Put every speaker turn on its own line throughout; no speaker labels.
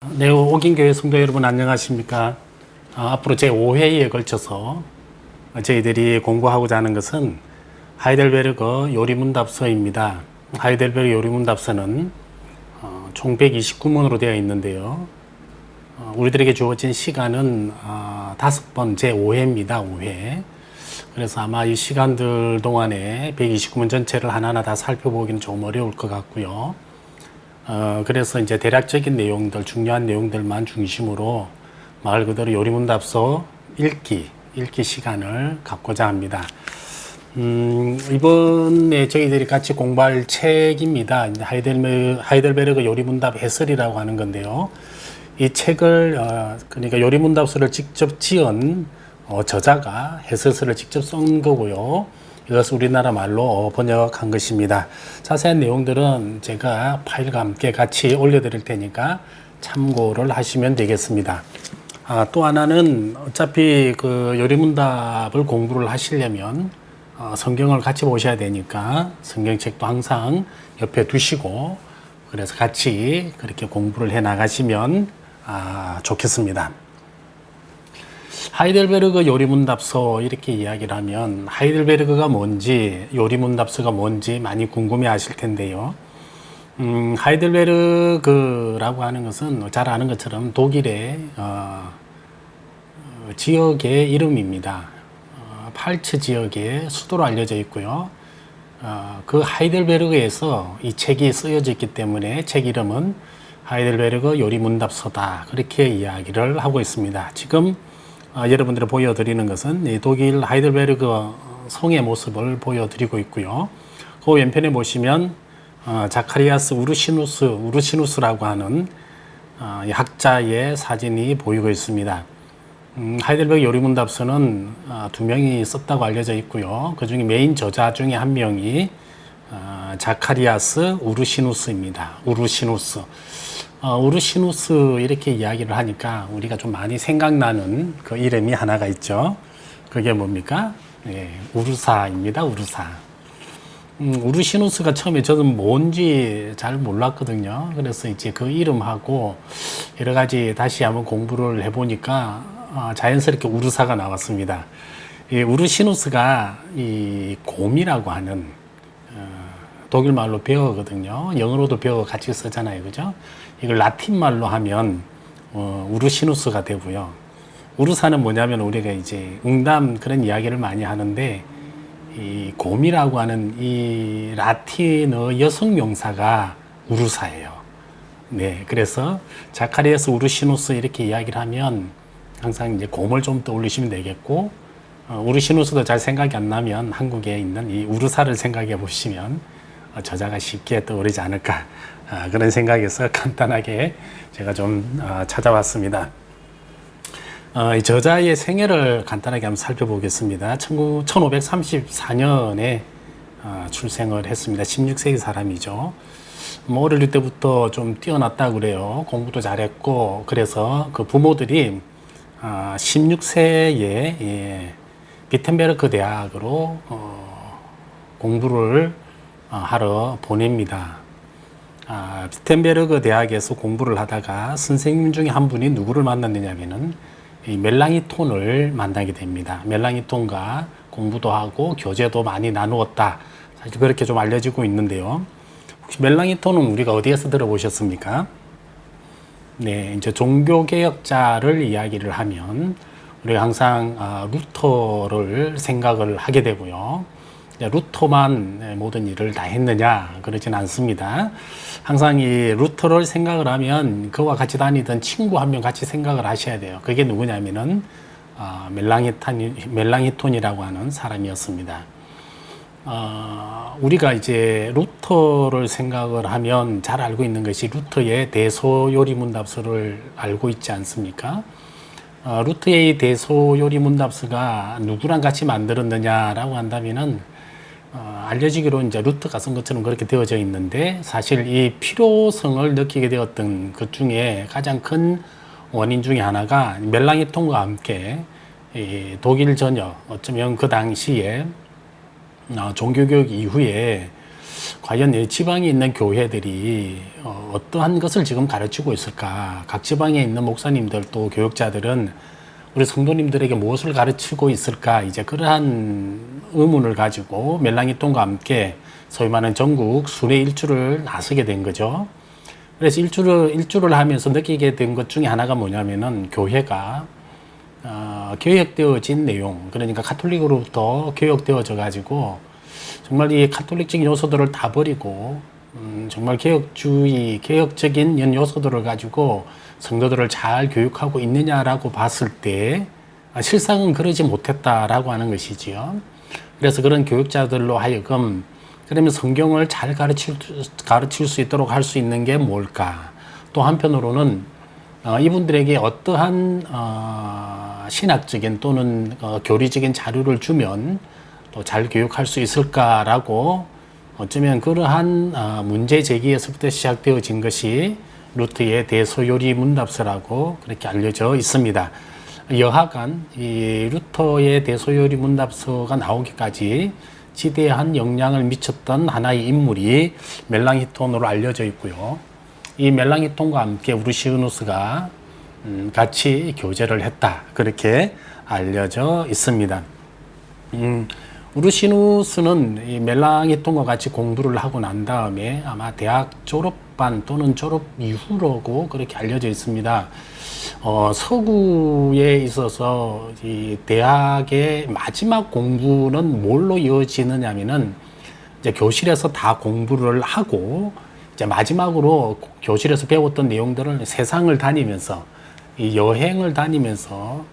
네, 옥인교회 성도 여러분 안녕하십니까? 앞으로 제5회에 걸쳐서 저희들이 공부하고자 하는 것은 하이델베르그 요리문답서입니다. 하이델베르그 요리문답서는 총 129문으로 되어 있는데요. 우리들에게 주어진 시간은 5번 제5회입니다. 5회. 그래서 아마 이 시간들 동안에 129문 전체를 하나하나 다 살펴보기는 좀 어려울 것 같고요. 그래서 이제 대략적인 내용들, 중요한 내용들만 중심으로 말 그대로 요리문답서 읽기 시간을 갖고자 합니다. 이번에 저희들이 같이 공부할 책입니다. 하이델베르그 요리문답 해설이라고 하는 건데요. 이 책을, 그러니까 요리문답서를 직접 지은 저자가 해설서를 직접 쓴 거고요. 이것을 우리나라 말로 번역한 것입니다. 자세한 내용들은 제가 파일과 함께 같이 올려드릴 테니까 참고를 하시면 되겠습니다. 또 하나는 어차피 그 요리문답을 공부를 하시려면 성경을 같이 보셔야 되니까 성경책도 항상 옆에 두시고 그래서 같이 그렇게 공부를 해 나가시면 좋겠습니다. 하이델베르그 요리문답서 이렇게 이야기를 하면 하이델베르그가 뭔지 요리문답서가 뭔지 많이 궁금해 하실 텐데요. 하이델베르그라고 하는 것은 잘 아는 것처럼 독일의 지역의 이름입니다. 팔츠 지역의 수도로 알려져 있고요. 그 하이델베르그에서 이 책이 쓰여져 있기 때문에 책 이름은 하이델베르그 요리문답서다 그렇게 이야기를 하고 있습니다. 지금 여러분들이 보여드리는 것은 독일 하이델베르그 성의 모습을 보여드리고 있고요. 그 왼편에 보시면 자카리아스 우르시누스라고 하는 학자의 사진이 보이고 있습니다. 하이델베르그 요리문답서는 두 명이 썼다고 알려져 있고요. 그 중에 메인 저자 중에 한 명이 자카리아스 우르시누스입니다. 우르시누스 이렇게 이야기를 하니까 우리가 좀 많이 생각나는 그 이름이 하나가 있죠. 그게 뭡니까? 우르사입니다. 우르시누스가 처음에 저는 뭔지 잘 몰랐거든요. 그래서 이제 그 이름하고 여러 가지 다시 한번 공부를 해보니까 자연스럽게 우르사가 나왔습니다. 이 우르시누스가 이 곰이라고 하는 독일 말로 벼거든요. 영어로도 벼 같이 쓰잖아요. 그죠? 이걸 라틴 말로 하면 우르시누스가 되고요. 우르사는 뭐냐면 우리가 이제 웅담 그런 이야기를 많이 하는데 이 곰이라고 하는 이 라틴어 여성 명사가 우르사예요. 네, 그래서 자카리아스 우르시누스 이렇게 이야기를 하면 항상 이제 곰을 좀 떠올리시면 되겠고 우르시누스도 잘 생각이 안 나면 한국에 있는 이 우르사를 생각해 보시면 저자가 쉽게 떠오르지 않을까 그런 생각에서 간단하게 제가 좀 찾아봤습니다. 이 저자의 생애를 간단하게 한번 살펴보겠습니다. 1534년에 출생을 했습니다. 16세기 사람이죠. 어릴 때부터 좀 뛰어났다 그래요. 공부도 잘했고 그래서 그 부모들이 16세에 비텐베르크 대학으로 공부를 하러 보냅니다. 비텐베르그 대학에서 공부를 하다가 선생님 중에 한 분이 누구를 만났느냐면은 이 멜랑이톤을 만나게 됩니다. 멜랑이톤과 공부도 하고 교제도 많이 나누었다. 사실 그렇게 좀 알려지고 있는데요. 혹시 멜랑이톤은 우리가 어디에서 들어보셨습니까? 네, 이제 종교개혁자를 이야기를 하면 우리가 항상 루터를 생각을 하게 되고요. 루터만 모든 일을 다 했느냐 그러진 않습니다. 항상 이 루터를 생각을 하면 그와 같이 다니던 친구 한 명 같이 생각을 하셔야 돼요. 그게 누구냐면은 멜랑이톤이라고 하는 사람이었습니다. 우리가 이제 루터를 생각을 하면 잘 알고 있는 것이 루터의 대소요리문답서를 알고 있지 않습니까? 루터의 대소요리문답서가 누구랑 같이 만들었느냐라고 한다면은 알려지기로 이제 루터가 쓴 것처럼 그렇게 되어져 있는데 사실 이 필요성을 느끼게 되었던 것 중에 가장 큰 원인 중에 하나가 멜랑이톤과 함께 이 독일 전역 어쩌면 그 당시에 종교개혁 이후에 과연 이 지방에 있는 교회들이 어떠한 것을 지금 가르치고 있을까? 각 지방에 있는 목사님들 또 교육자들은 우리 성도님들에게 무엇을 가르치고 있을까? 이제 그러한 의문을 가지고 멜랑이톤과 함께 소위 말하는 전국 순회 일주를 나서게 된 거죠. 그래서 일주를 하면서 느끼게 된 것 중에 하나가 뭐냐면은 교회가 교역되어진 내용, 그러니까 가톨릭으로부터 교역되어져 가지고 정말 이 가톨릭적인 요소들을 다 버리고 정말 개혁적인 이런 요소들을 가지고 성도들을 잘 교육하고 있느냐라고 봤을 때 실상은 그러지 못했다라고 하는 것이지요. 그래서 그런 교육자들로 하여금 그러면 성경을 잘 가르칠 수 있도록 할 수 있는 게 뭘까? 또 한편으로는 이분들에게 어떠한 신학적인 또는 교리적인 자료를 주면 또 잘 교육할 수 있을까라고 어쩌면 그러한 문제 제기에서부터 시작되어진 것이 루트의 대소요리 문답서라고 그렇게 알려져 있습니다. 여하간 이 루터의 대소요리 문답서가 나오기까지 지대한 영향을 미쳤던 하나의 인물이 멜랑히톤으로 알려져 있고요. 이 멜랑히톤과 함께 우르시누스가 같이 교제를 했다, 그렇게 알려져 있습니다. 우르시누스는 이 멜랑히톤과 같이 공부를 하고 난 다음에 아마 대학 졸업반 또는 졸업 이후로고 그렇게 알려져 있습니다. 서구에 있어서 이 대학의 마지막 공부는 뭘로 이어지느냐면은 이제 교실에서 다 공부를 하고 이제 마지막으로 교실에서 배웠던 내용들을 세상을 다니면서 이 여행을 다니면서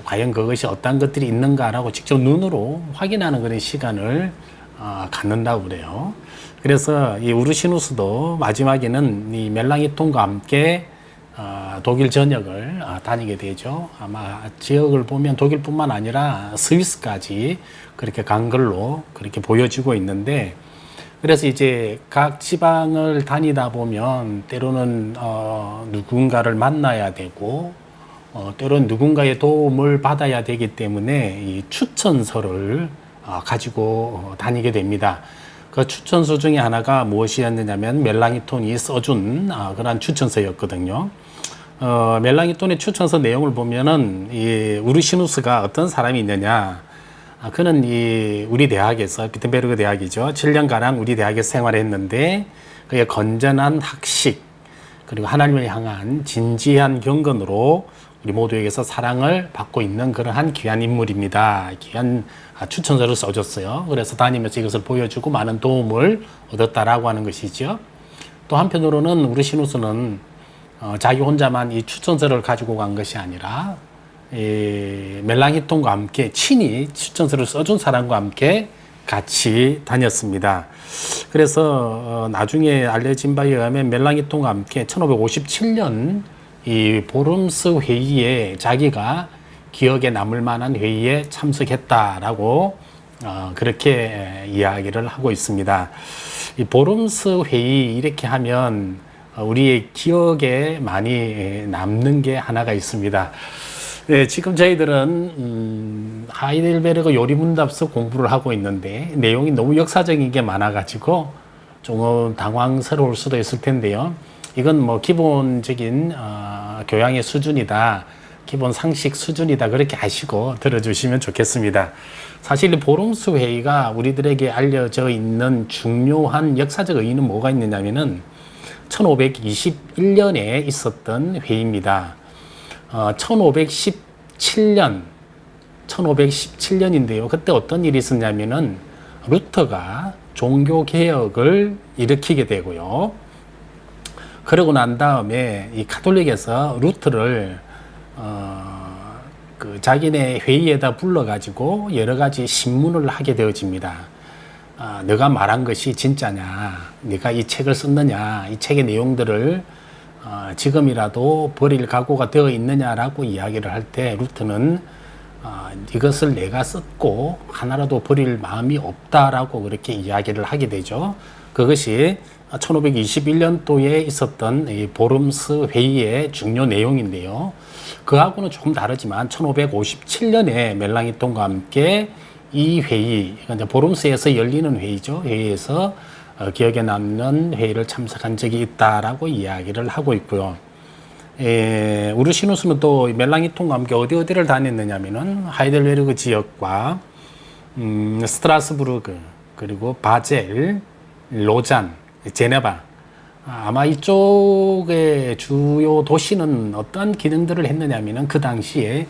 과연 그것이 어떤 것들이 있는가라고 직접 눈으로 확인하는 그런 시간을 갖는다고 그래요. 그래서 이 우르시누스도 마지막에는 이 멜랑히톤과 함께 독일 전역을 다니게 되죠. 아마 지역을 보면 독일뿐만 아니라 스위스까지 그렇게 간 걸로 그렇게 보여지고 있는데, 그래서 이제 각 지방을 다니다 보면 때로는 누군가를 만나야 되고 때로는 누군가의 도움을 받아야 되기 때문에 이 추천서를 가지고 다니게 됩니다. 그 추천서 중에 하나가 무엇이었느냐면 멜랑히톤이 써준 그런 추천서였거든요. 멜랑히톤의 추천서 내용을 보면은 이 우르시누스가 어떤 사람이 있느냐, 그는 우리 대학에서, 비텐베르그 대학이죠, 7년가량 우리 대학에서 생활했는데 그의 건전한 학식 그리고 하나님을 향한 진지한 경건으로 우리 모두에게서 사랑을 받고 있는 그러한 귀한 인물입니다. 귀한 추천서를 써줬어요. 그래서 다니면서 이것을 보여주고 많은 도움을 얻었다라고 하는 것이죠. 또 한편으로는 우르시누스는 자기 혼자만 이 추천서를 가지고 간 것이 아니라 멜랑히톤과 함께 친히 추천서를 써준 사람과 함께 같이 다녔습니다. 그래서 나중에 알려진 바에 의하면 멜랑히톤과 함께 1557년 이 보름스 회의에 자기가 기억에 남을 만한 회의에 참석했다라고 그렇게 이야기를 하고 있습니다. 이 보름스 회의 이렇게 하면 우리의 기억에 많이 남는 게 하나가 있습니다. 네, 지금 저희들은 하이델베르그 요리문답서 공부를 하고 있는데 내용이 너무 역사적인 게 많아가지고 좀 당황스러울 수도 있을 텐데요. 이건 뭐 기본적인 교양의 수준이다, 기본 상식 수준이다, 그렇게 아시고 들어주시면 좋겠습니다. 사실 이 보름스 회의가 우리들에게 알려져 있는 중요한 역사적 의의는 뭐가 있느냐면은 1521년에 있었던 회의입니다. 1517년인데요. 그때 어떤 일이 있었냐면은 루터가 종교개혁을 일으키게 되고요. 그러고 난 다음에 이 가톨릭에서 루터를 자기네 회의에다 불러가지고 여러 가지 신문을 하게 되어집니다. 너가 말한 것이 진짜냐, 네가 이 책을 썼느냐, 이 책의 내용들을 지금이라도 버릴 각오가 되어 있느냐라고 이야기를 할 때 루터는 이것을 내가 썼고 하나라도 버릴 마음이 없다라고 그렇게 이야기를 하게 되죠. 그것이 1521년도에 있었던 이 보름스 회의의 중요 내용인데요. 그하고는 조금 다르지만 1557년에 멜랑히톤과 함께 이 회의, 보름스에서 열리는 회의죠. 회의에서 기억에 남는 회의를 참석한 적이 있다라고 이야기를 하고 있고요. 우르시누스는 또 멜랑이톤과 함께 어디를 다녔느냐면은 하이델베르그 지역과 스트라스부르크, 그리고 바젤, 로잔, 제네바, 아마 이쪽의 주요 도시는 어떤 기능들을 했느냐면은 그 당시에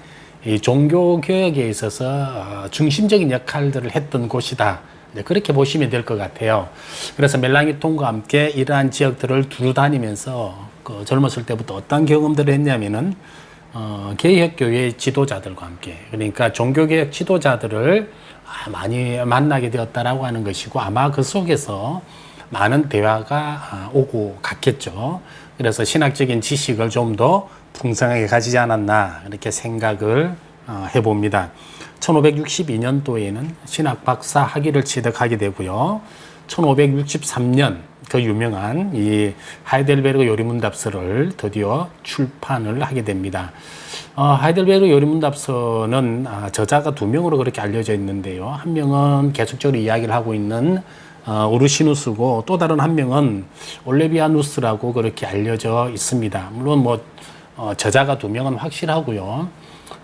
이 종교 개혁에 있어서 중심적인 역할들을 했던 곳이다. 그렇게 보시면 될 것 같아요. 그래서 멜랑이톤과 함께 이러한 지역들을 두루 다니면서 그 젊었을 때부터 어떤 경험들을 했냐면은 개혁교회 지도자들과 함께, 그러니까 종교개혁 지도자들을 많이 만나게 되었다라고 하는 것이고, 아마 그 속에서 많은 대화가 오고 갔겠죠. 그래서 신학적인 지식을 좀 더 풍성하게 가지지 않았나 이렇게 생각을 해봅니다. 1562년도에는 신학 박사 학위를 취득하게 되고요. 1563년 그 유명한 이 하이델베르그 요리문답서를 드디어 출판을 하게 됩니다. 하이델베르그 요리문답서는 저자가 두 명으로 그렇게 알려져 있는데요. 한 명은 계속적으로 이야기를 하고 있는 우르시누스고, 또 다른 한 명은 올레비아누스라고 그렇게 알려져 있습니다. 물론 뭐 저자가 두 명은 확실하고요.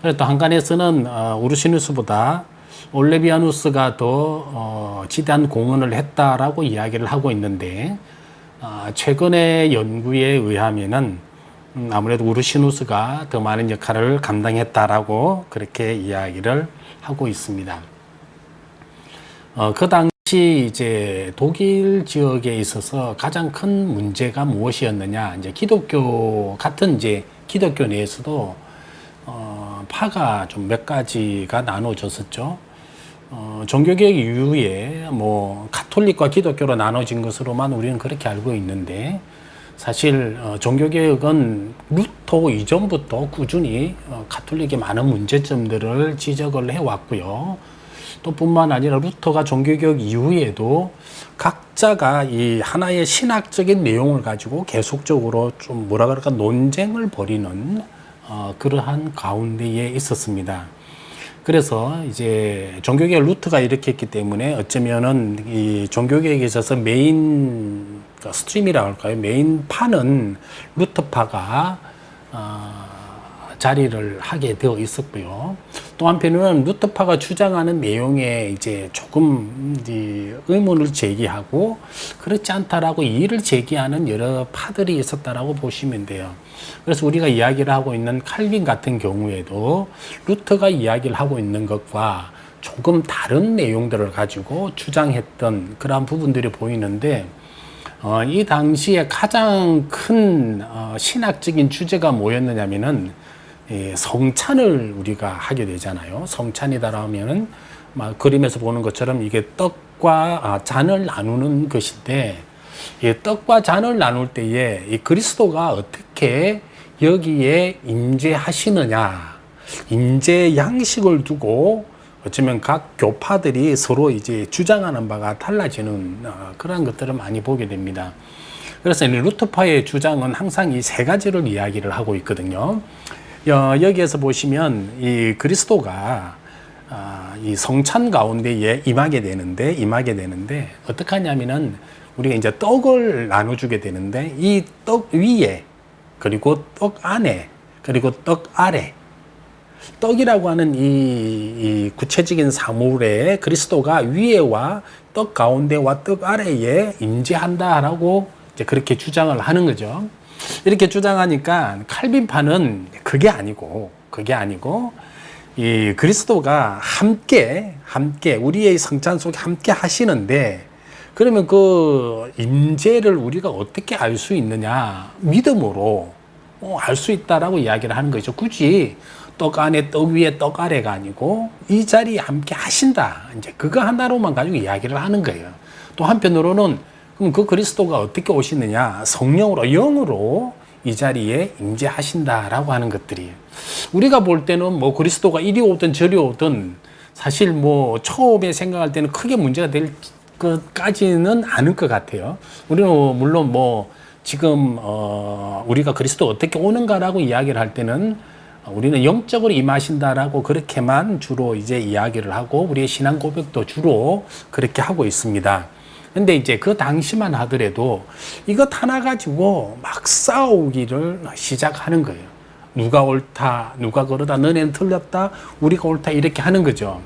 그래도 한간에서는 우르시누스보다 올레비아누스가 더 지대한 공헌을 했다라고 이야기를 하고 있는데, 최근의 연구에 의하면은 아무래도 우르시누스가 더 많은 역할을 감당했다라고 그렇게 이야기를 하고 있습니다. 그 당시 이제 독일 지역에 있어서 가장 큰 문제가 무엇이었느냐, 이제 기독교 같은 이제 기독교 내에서도 파가 좀 몇 가지가 나눠졌었죠. 종교개혁 이후에 뭐 가톨릭과 기독교로 나눠진 것으로만 우리는 그렇게 알고 있는데, 사실 종교개혁은 루터 이전부터 꾸준히 가톨릭의 많은 문제점들을 지적을 해왔고요. 또 뿐만 아니라 루터가 종교개혁 이후에도 각자가 이 하나의 신학적인 내용을 가지고 계속적으로 좀 뭐라 그럴까 논쟁을 벌이는 그러한 가운데에 있었습니다. 그래서 이제 종교개혁 루터가 이렇게 했기 때문에 어쩌면은 이 종교개혁에 있어서 메인 스트림이라고 할까요? 메인 파는 루터파가 자리를 하게 되어 있었고요. 또 한편으로는 루터파가 주장하는 내용에 이제 조금 의문을 제기하고 그렇지 않다라고 이의를 제기하는 여러 파들이 있었다라고 보시면 돼요. 그래서 우리가 이야기를 하고 있는 칼빈 같은 경우에도 루터가 이야기를 하고 있는 것과 조금 다른 내용들을 가지고 주장했던 그러한 부분들이 보이는데, 이 당시에 가장 큰 신학적인 주제가 뭐였느냐면은 성찬을 우리가 하게 되잖아요. 성찬이다라면은 막 그림에서 보는 것처럼 이게 떡과 잔을 나누는 것인데, 이 떡과 잔을 나눌 때에 이 그리스도가 어떻게 여기에 임재하시느냐, 임재 양식을 두고 어쩌면 각 교파들이 서로 이제 주장하는 바가 달라지는 그런 것들을 많이 보게 됩니다. 그래서 루터파의 주장은 항상 이 세 가지를 이야기를 하고 있거든요. 여기에서 보시면 이 그리스도가 이 성찬 가운데에 임하게 되는데 어떻게 하냐면은 우리가 이제 떡을 나눠주게 되는데, 이 떡 위에, 그리고 떡 안에, 그리고 떡 아래, 떡이라고 하는 이 구체적인 사물에 그리스도가 위에와 떡 가운데와 떡 아래에 임재한다라고 이제 그렇게 주장을 하는 거죠. 이렇게 주장하니까 칼빈파는 그게 아니고 이 그리스도가 함께 우리의 성찬 속에 함께 하시는데, 그러면 그 임재를 우리가 어떻게 알 수 있느냐? 믿음으로 알 수 있다라고 이야기를 하는 거죠. 굳이 떡 안에 떡 위에 떡 아래가 아니고 이 자리에 함께 하신다, 이제 그거 하나로만 가지고 이야기를 하는 거예요. 또 한편으로는 그럼 그 그리스도가 어떻게 오시느냐? 성령으로, 영으로 이 자리에 임재하신다라고 하는 것들이에요. 우리가 볼 때는 뭐 그리스도가 이리 오든 저리 오든 사실 뭐 처음에 생각할 때는 크게 문제가 될 것까지는 않을 것 같아요. 우리는 물론 뭐 지금 우리가 그리스도 어떻게 오는가라고 이야기를 할 때는 우리는 영적으로 임하신다라고 그렇게만 주로 이제 이야기를 하고, 우리의 신앙 고백도 주로 그렇게 하고 있습니다. 근데 이제 그 당시만 하더라도 이것 하나 가지고 막 싸우기를 시작하는 거예요. 누가 옳다, 누가 그러다, 너네는 틀렸다, 우리가 옳다, 이렇게 하는 거죠.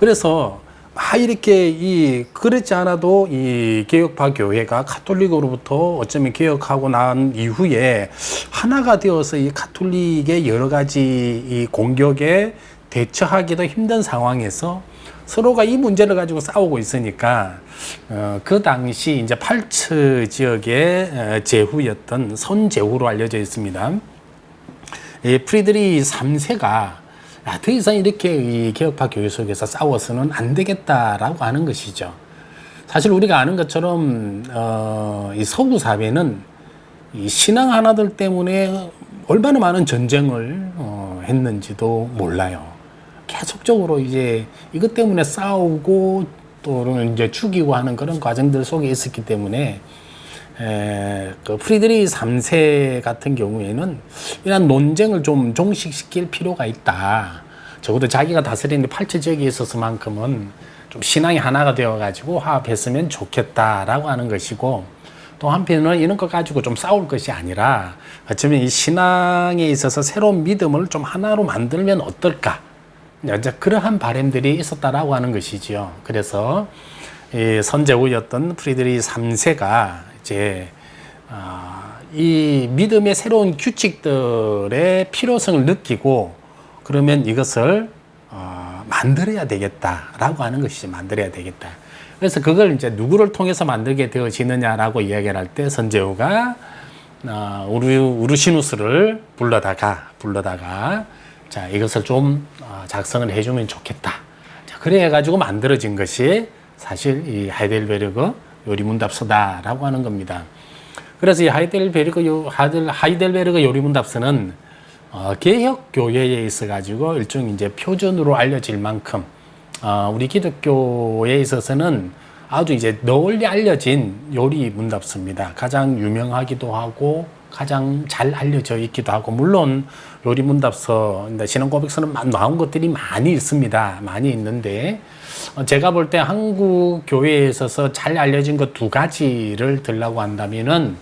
그래서 막 이렇게 그렇지 않아도 이 개혁파 교회가 가톨릭으로부터 어쩌면 개혁하고 난 이후에 하나가 되어서 이 가톨릭의 여러 가지 이 공격에 대처하기도 힘든 상황에서 서로가 이 문제를 가지고 싸우고 있으니까 그 당시 이제 팔츠 지역의 제후였던 선제후로 알려져 있습니다. 이 프리드리히 3세가 더 이상 이렇게 이 개혁파 교회 속에서 싸워서는 안 되겠다라고 하는 것이죠. 사실 우리가 아는 것처럼 이 서구 사회는 이 신앙 하나들 때문에 얼마나 많은 전쟁을 했는지도 몰라요. 계속적으로 이제 이것 때문에 싸우고 또는 이제 죽이고 하는 그런 과정들 속에 있었기 때문에 그 프리드리히 3세 같은 경우에는 이런 논쟁을 좀 종식시킬 필요가 있다. 적어도 자기가 다스리는 팔찌 지역에 있어서만큼은 좀 신앙이 하나가 되어가지고 화합했으면 좋겠다라고 하는 것이고, 또 한편은 이런 것 가지고 좀 싸울 것이 아니라 어쩌면 이 신앙에 있어서 새로운 믿음을 좀 하나로 만들면 어떨까? 이제 그러한 바람들이 있었다라고 하는 것이지요. 그래서 이 선제후였던 프리드리히 3세가 이제 이 믿음의 새로운 규칙들의 필요성을 느끼고 그러면 이것을 만들어야 되겠다라고 하는 것이죠. 만들어야 되겠다. 그래서 그걸 이제 누구를 통해서 만들게 되어지느냐라고 이야기를 할 때 선제후가 우르시누스를 불러다가 자, 이것을 좀 작성을 해주면 좋겠다. 자, 그래 가지고 만들어진 것이 사실 이 하이델베르그 요리문답서다라고 하는 겁니다. 그래서 이 하이델베르그 요리문답서는 개혁 교회에 있어 가지고 일종 이제 표준으로 알려질 만큼 우리 기독교에 있어서는 아주 이제 널리 알려진 요리문답서입니다. 가장 유명하기도 하고 가장 잘 알려져 있기도 하고, 물론 요리문답서, 신앙고백서는 나온 것들이 많이 있습니다. 많이 있는데 제가 볼 때 한국 교회에 있어서 잘 알려진 것 두 가지를 들라고 한다면은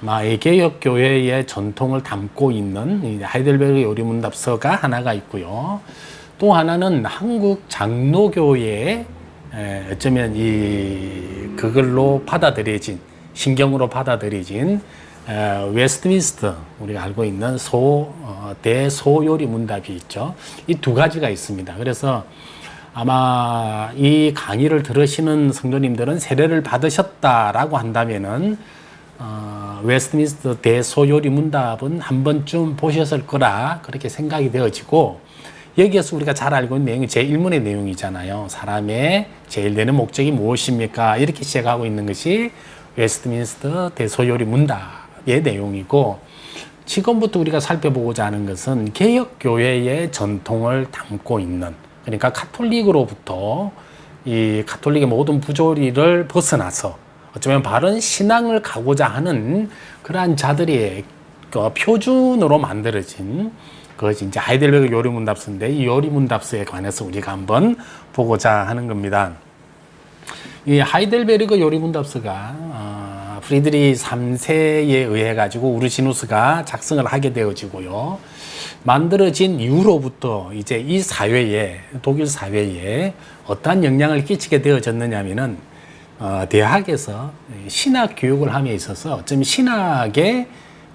아마 이 개혁 교회의 전통을 담고 있는 하이델베르그 요리문답서가 하나가 있고요. 또 하나는 한국 장로교회에 어쩌면 그걸로 받아들여진, 신경으로 받아들여진 웨스트민스터, 우리가 알고 있는 대소요리 문답이 있죠. 이 두 가지가 있습니다. 그래서 아마 이 강의를 들으시는 성도님들은 세례를 받으셨다라고 한다면은 웨스트민스터 대소요리 문답은 한 번쯤 보셨을 거라 그렇게 생각이 되어지고, 여기에서 우리가 잘 알고 있는 내용이 제1문의 내용이잖아요. 사람의 제일 되는 목적이 무엇입니까? 이렇게 시작하고 있는 것이 웨스트민스터 대소요리 문답의 내용이고, 지금부터 우리가 살펴보고자 하는 것은 개혁교회의 전통을 담고 있는, 그러니까 가톨릭으로부터 이 가톨릭의 모든 부조리를 벗어나서 어쩌면 바른 신앙을 가고자 하는 그러한 자들이 표준으로 만들어진 그것이 이제 하이델베르그 요리문답서인데, 이 요리문답서에 관해서 우리가 한번 보고자 하는 겁니다. 이 하이델베르그 요리문답서가 프리드리히 3세에 의해 가지고 우르시누스가 작성을 하게 되어지고요. 만들어진 이후로부터 이제 이 사회에, 독일 사회에 어떠한 영향을 끼치게 되어졌느냐면은 대학에서 신학 교육을 함에 있어서 어쩌면 신학의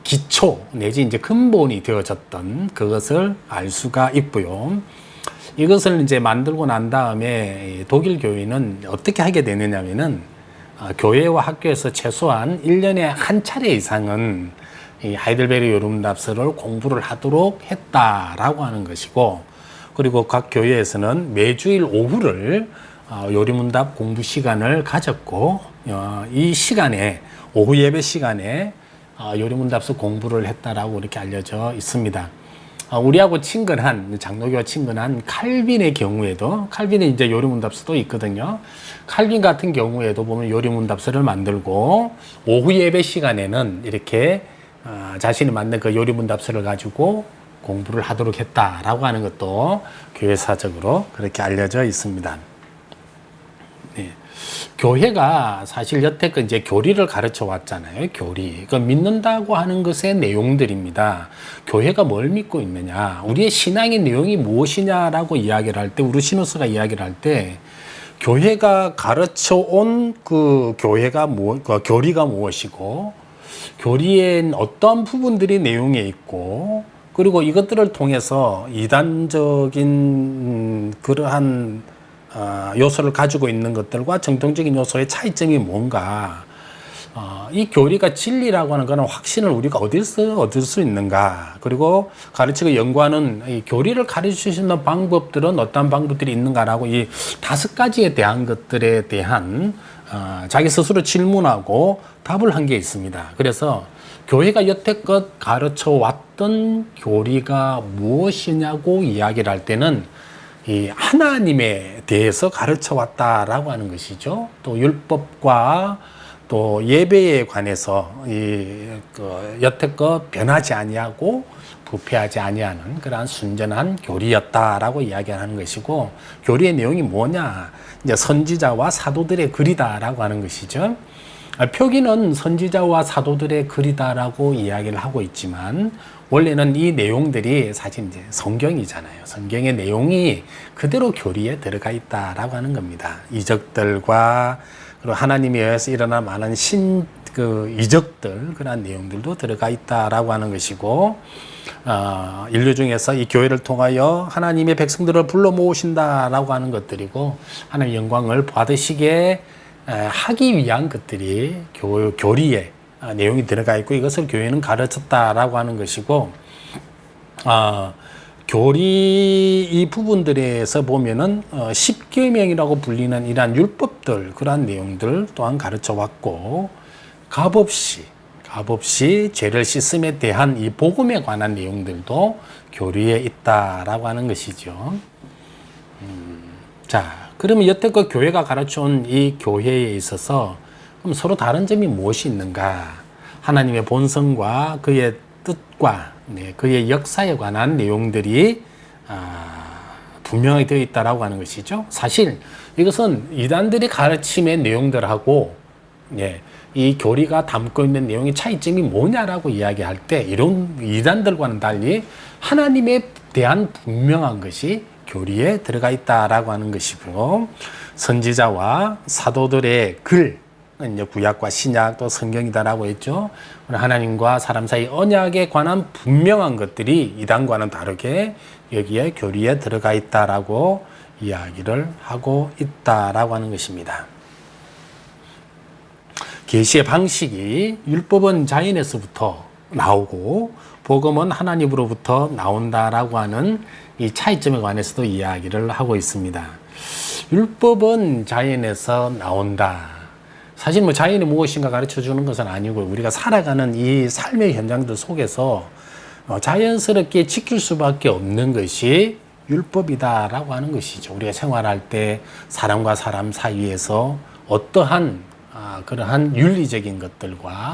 기초 내지 이제 근본이 되어졌던 그것을 알 수가 있고요. 이것을 이제 만들고 난 다음에 독일 교회는 어떻게 하게 되느냐면은 교회와 학교에서 최소한 1년에 한 차례 이상은 이 하이델베르그 요리문답서를 공부를 하도록 했다라고 하는 것이고, 그리고 각 교회에서는 매주일 오후를 요리문답 공부 시간을 가졌고, 이 시간에, 오후 예배 시간에 요리문답서 공부를 했다라고 이렇게 알려져 있습니다. 우리하고 친근한, 장로교와 친근한 칼빈의 경우에도, 칼빈의 이제 요리문답서도 있거든요. 칼빈 같은 경우에도 보면 요리문답서를 만들고, 오후 예배 시간에는 이렇게 자신이 만든 그 요리문답서를 가지고 공부를 하도록 했다라고 하는 것도 교회사적으로 그렇게 알려져 있습니다. 네. 교회가 사실 여태껏 이제 교리를 가르쳐 왔잖아요. 교리. 그 믿는다고 하는 것의 내용들입니다. 교회가 뭘 믿고 있느냐, 우리의 신앙의 내용이 무엇이냐라고 이야기를 할 때, 우르시누스가 이야기를 할 때, 교회가 가르쳐 온 그 교회가 그 교리가 무엇이고, 교리엔 어떠한 부분들이 내용에 있고, 그리고 이것들을 통해서 이단적인 그러한 요소를 가지고 있는 것들과 정통적인 요소의 차이점이 뭔가, 이 교리가 진리라고 하는 것은 확신을 우리가 어디서 얻을 수 있는가, 그리고 가르치고 연구하는 이 교리를 가르치시는 방법들은 어떤 방법들이 있는가라고 이 5가지에 대한 것들에 대한 자기 스스로 질문하고 답을 한 게 있습니다. 그래서 교회가 여태껏 가르쳐 왔던 교리가 무엇이냐고 이야기를 할 때는 이 하나님에 대해서 가르쳐 왔다라고 하는 것이죠. 또 율법과 또 예배에 관해서 여태껏 변하지 아니하고 부패하지 아니하는 그러한 순전한 교리였다라고 이야기하는 것이고, 교리의 내용이 뭐냐, 이제 선지자와 사도들의 글이다라고 하는 것이죠. 표기는 선지자와 사도들의 글이다라고 이야기를 하고 있지만, 원래는 이 내용들이 사실 이제 성경이잖아요. 성경의 내용이 그대로 교리에 들어가 있다라고 하는 겁니다. 이적들과 그리고 하나님에 의해서 일어난 많은 이적들, 그런 내용들도 들어가 있다라고 하는 것이고, 인류 중에서 이 교회를 통하여 하나님의 백성들을 불러 모으신다라고 하는 것들이고, 하나님의 영광을 받으시게 하기 위한 것들이 교리에 내용이 들어가 있고, 이것을 교회는 가르쳤다라고 하는 것이고, 교리 이 부분들에서 보면은 십계명이라고 불리는 이러한 율법들, 그러한 내용들 또한 가르쳐 왔고, 값없이 죄를 씻음에 대한 이 복음에 관한 내용들도 교리에 있다라고 하는 것이죠. 자, 그러면 여태껏 교회가 가르쳐온 이 교회에 있어서 그럼 서로 다른 점이 무엇이 있는가? 하나님의 본성과 그의 뜻과 그의 역사에 관한 내용들이 분명히 되어 있다라고 하는 것이죠. 사실 이것은 이단들이 가르침의 내용들하고 이 교리가 담고 있는 내용의 차이점이 뭐냐라고 이야기할 때, 이런 이단들과는 달리 하나님에 대한 분명한 것이 교리에 들어가 있다라고 하는 것이고, 선지자와 사도들의 글, 이제 구약과 신약 또 성경이다라고 했죠. 하나님과 사람 사이 언약에 관한 분명한 것들이 이단과는 다르게 여기에 교리에 들어가 있다라고 이야기를 하고 있다라고 하는 것입니다. 계시의 방식이 율법은 자연에서부터 나오고 복음은 하나님으로부터 나온다라고 하는 이 차이점에 관해서도 이야기를 하고 있습니다. 율법은 자연에서 나온다. 사실 자연이 무엇인가 가르쳐 주는 것은 아니고, 우리가 살아가는 이 삶의 현장들 속에서 자연스럽게 지킬 수밖에 없는 것이 율법이다라고 하는 것이죠. 우리가 생활할 때 사람과 사람 사이에서 어떠한 그러한 윤리적인 것들과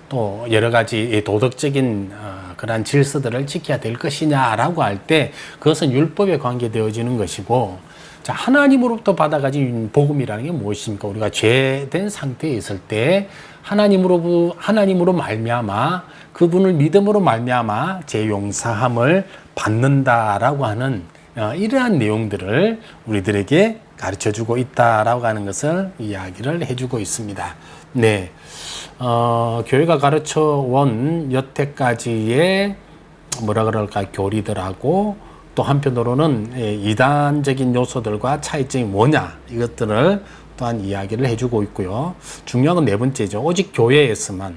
또 여러 가지 도덕적인 그러한 질서들을 지켜야 될 것이냐라고 할 때, 그것은 율법에 관계되어지는 것이고, 자, 하나님으로부터 받아가진 복음이라는 게 무엇입니까? 우리가 죄된 상태에 있을 때 하나님으로 말미암아, 그분을 믿음으로 말미암아 죄 용서함을 받는다라고 하는 이러한 내용들을 우리들에게 가르쳐주고 있다라고 하는 것을 이야기를 해주고 있습니다. 네, 교회가 가르쳐온 여태까지의 뭐라 그럴까, 교리들하고 또 한편으로는 이단적인 요소들과 차이점이 뭐냐, 이것들을 또한 이야기를 해주고 있고요. 중요한 건 4번째죠. 오직 교회에서만,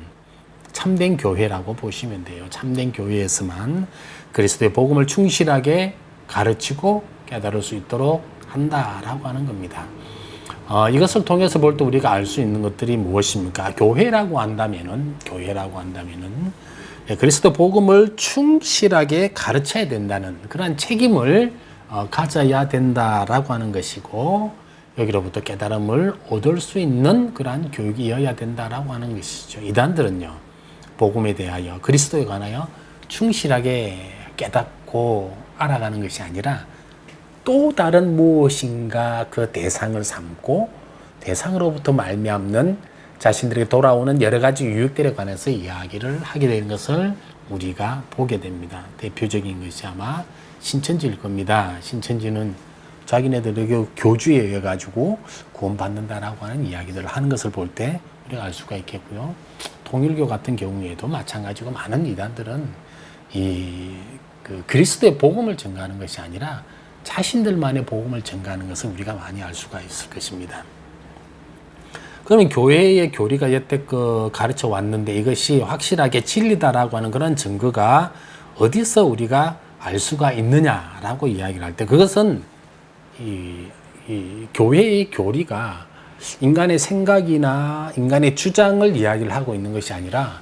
참된 교회라고 보시면 돼요. 참된 교회에서만 그리스도의 복음을 충실하게 가르치고 깨달을 수 있도록 한다라고 하는 겁니다. 이것을 통해서 볼 때 우리가 알 수 있는 것들이 무엇입니까? 교회라고 한다면은 그리스도 복음을 충실하게 가르쳐야 된다는 그러한 책임을 가져야 된다라고 하는 것이고, 여기로부터 깨달음을 얻을 수 있는 그러한 교육이어야 된다라고 하는 것이죠. 이단들은요, 복음에 대하여, 그리스도에 관하여 충실하게 깨닫고 알아가는 것이 아니라 또 다른 무엇인가 그 대상을 삼고 대상으로부터 말미암는 자신들에게 돌아오는 여러 가지 유익들에 관해서 이야기를 하게 되는 것을 우리가 보게 됩니다. 대표적인 것이 아마 신천지일 겁니다. 신천지는 자기네들에게 교주에 의해 가지고 구원받는다라고 하는 이야기들을 하는 것을 볼 때 우리가 알 수가 있겠고요. 통일교 같은 경우에도 마찬가지고 많은 이단들은 그리스도의 복음을 전가하는 것이 아니라 자신들만의 복음을 전가하는 것을 우리가 많이 알 수가 있을 것입니다. 그러면 교회의 교리가 여태껏 가르쳐 왔는데 이것이 확실하게 진리다라고 하는 그런 증거가 어디서 우리가 알 수가 있느냐라고 이야기를 할 때 그것은 이 교회의 교리가 인간의 생각이나 인간의 주장을 이야기를 하고 있는 것이 아니라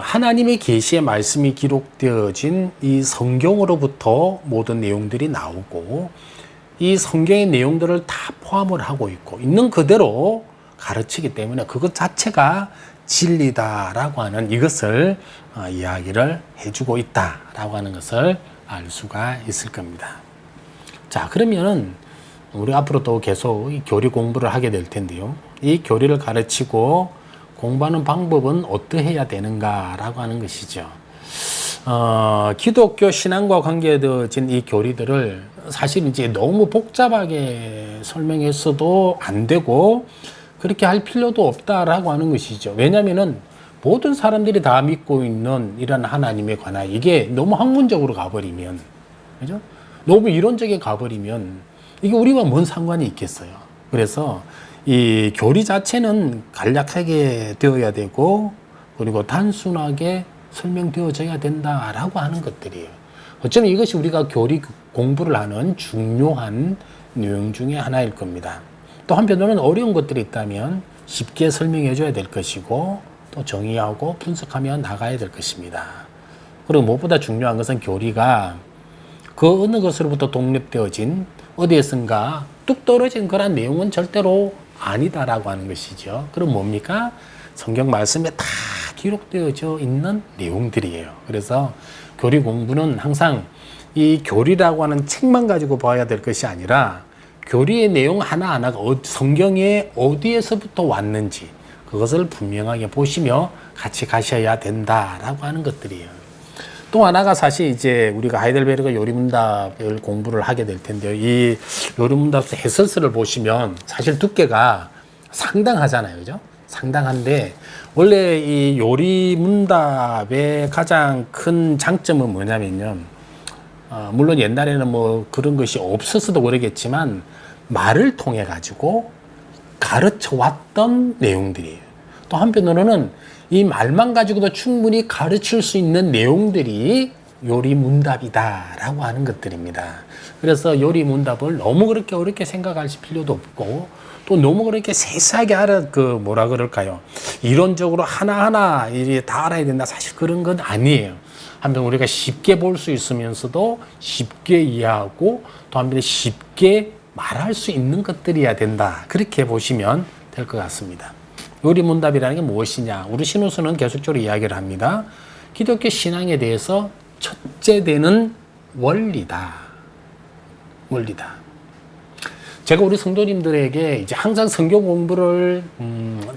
하나님의 계시의 말씀이 기록되어진 이 성경으로부터 모든 내용들이 나오고 이 성경의 내용들을 다 포함을 하고 있는 그대로 가르치기 때문에 그것 자체가 진리다라고 하는 이것을 이야기를 해주고 있다라고 하는 것을 알 수가 있을 겁니다. 자, 그러면은 우리 앞으로 또 계속 이 교리 공부를 하게 될 텐데요. 이 교리를 가르치고 공부하는 방법은 어떠해야 되는가라고 하는 것이죠. 기독교 신앙과 관계되어진 이 교리들을 사실 이제 너무 복잡하게 설명했어도 안 되고 그렇게 할 필요도 없다라고 하는 것이죠. 왜냐하면은 모든 사람들이 다 믿고 있는 이런 하나님에 관한 이게 너무 학문적으로 가버리면, 그죠? 너무 이론적인 가버리면 이게 우리와 뭔 상관이 있겠어요. 그래서 이 교리 자체는 간략하게 되어야 되고 그리고 단순하게 설명되어져야 된다라고 하는 것들이에요. 어쩌면 이것이 우리가 교리 공부를 하는 중요한 내용 중에 하나일 겁니다. 또 한편으로는 어려운 것들이 있다면 쉽게 설명해 줘야 될 것이고 또 정의하고 분석하며 나가야 될 것입니다. 그리고 무엇보다 중요한 것은 교리가 그 어느 것으로부터 독립되어진 어디에선가 뚝 떨어진 그런 내용은 절대로 아니다라고 하는 것이죠. 그럼 뭡니까? 성경 말씀에 다 기록되어져 있는 내용들이에요. 그래서 교리 공부는 항상 이 교리라고 하는 책만 가지고 봐야 될 것이 아니라 교리의 내용 하나하나가 성경에 어디에서부터 왔는지 그것을 분명하게 보시며 같이 가셔야 된다라고 하는 것들이에요. 또 하나가 사실 이제 우리가 하이델베르그 요리문답을 공부를 하게 될 텐데요. 이 요리문답 해설서를 보시면 사실 두께가 상당하잖아요. 그죠? 상당한데 원래 이 요리문답의 가장 큰 장점은 뭐냐면요. 물론 옛날에는 뭐 그런 것이 없었어도 그러겠지만 말을 통해 가지고 가르쳐 왔던 내용들이에요. 또 한편으로는 이 말만 가지고도 충분히 가르칠 수 있는 내용들이 요리문답이다라고 하는 것들입니다. 그래서 요리문답을 너무 그렇게 어렵게 생각할 필요도 없고 또 너무 그렇게 세세하게 뭐라 그럴까요? 이론적으로 하나하나 다 알아야 된다. 사실 그런 건 아니에요. 한편 우리가 쉽게 볼 수 있으면서도 쉽게 이해하고 또 한편 쉽게 말할 수 있는 것들이어야 된다. 그렇게 보시면 될 것 같습니다. 요리문답이라는 게 무엇이냐? 우리 신우수는 계속적으로 이야기를 합니다. 기독교 신앙에 대해서 첫째 되는 원리다. 원리다. 제가 우리 성도님들에게 이제 항상 성경 공부를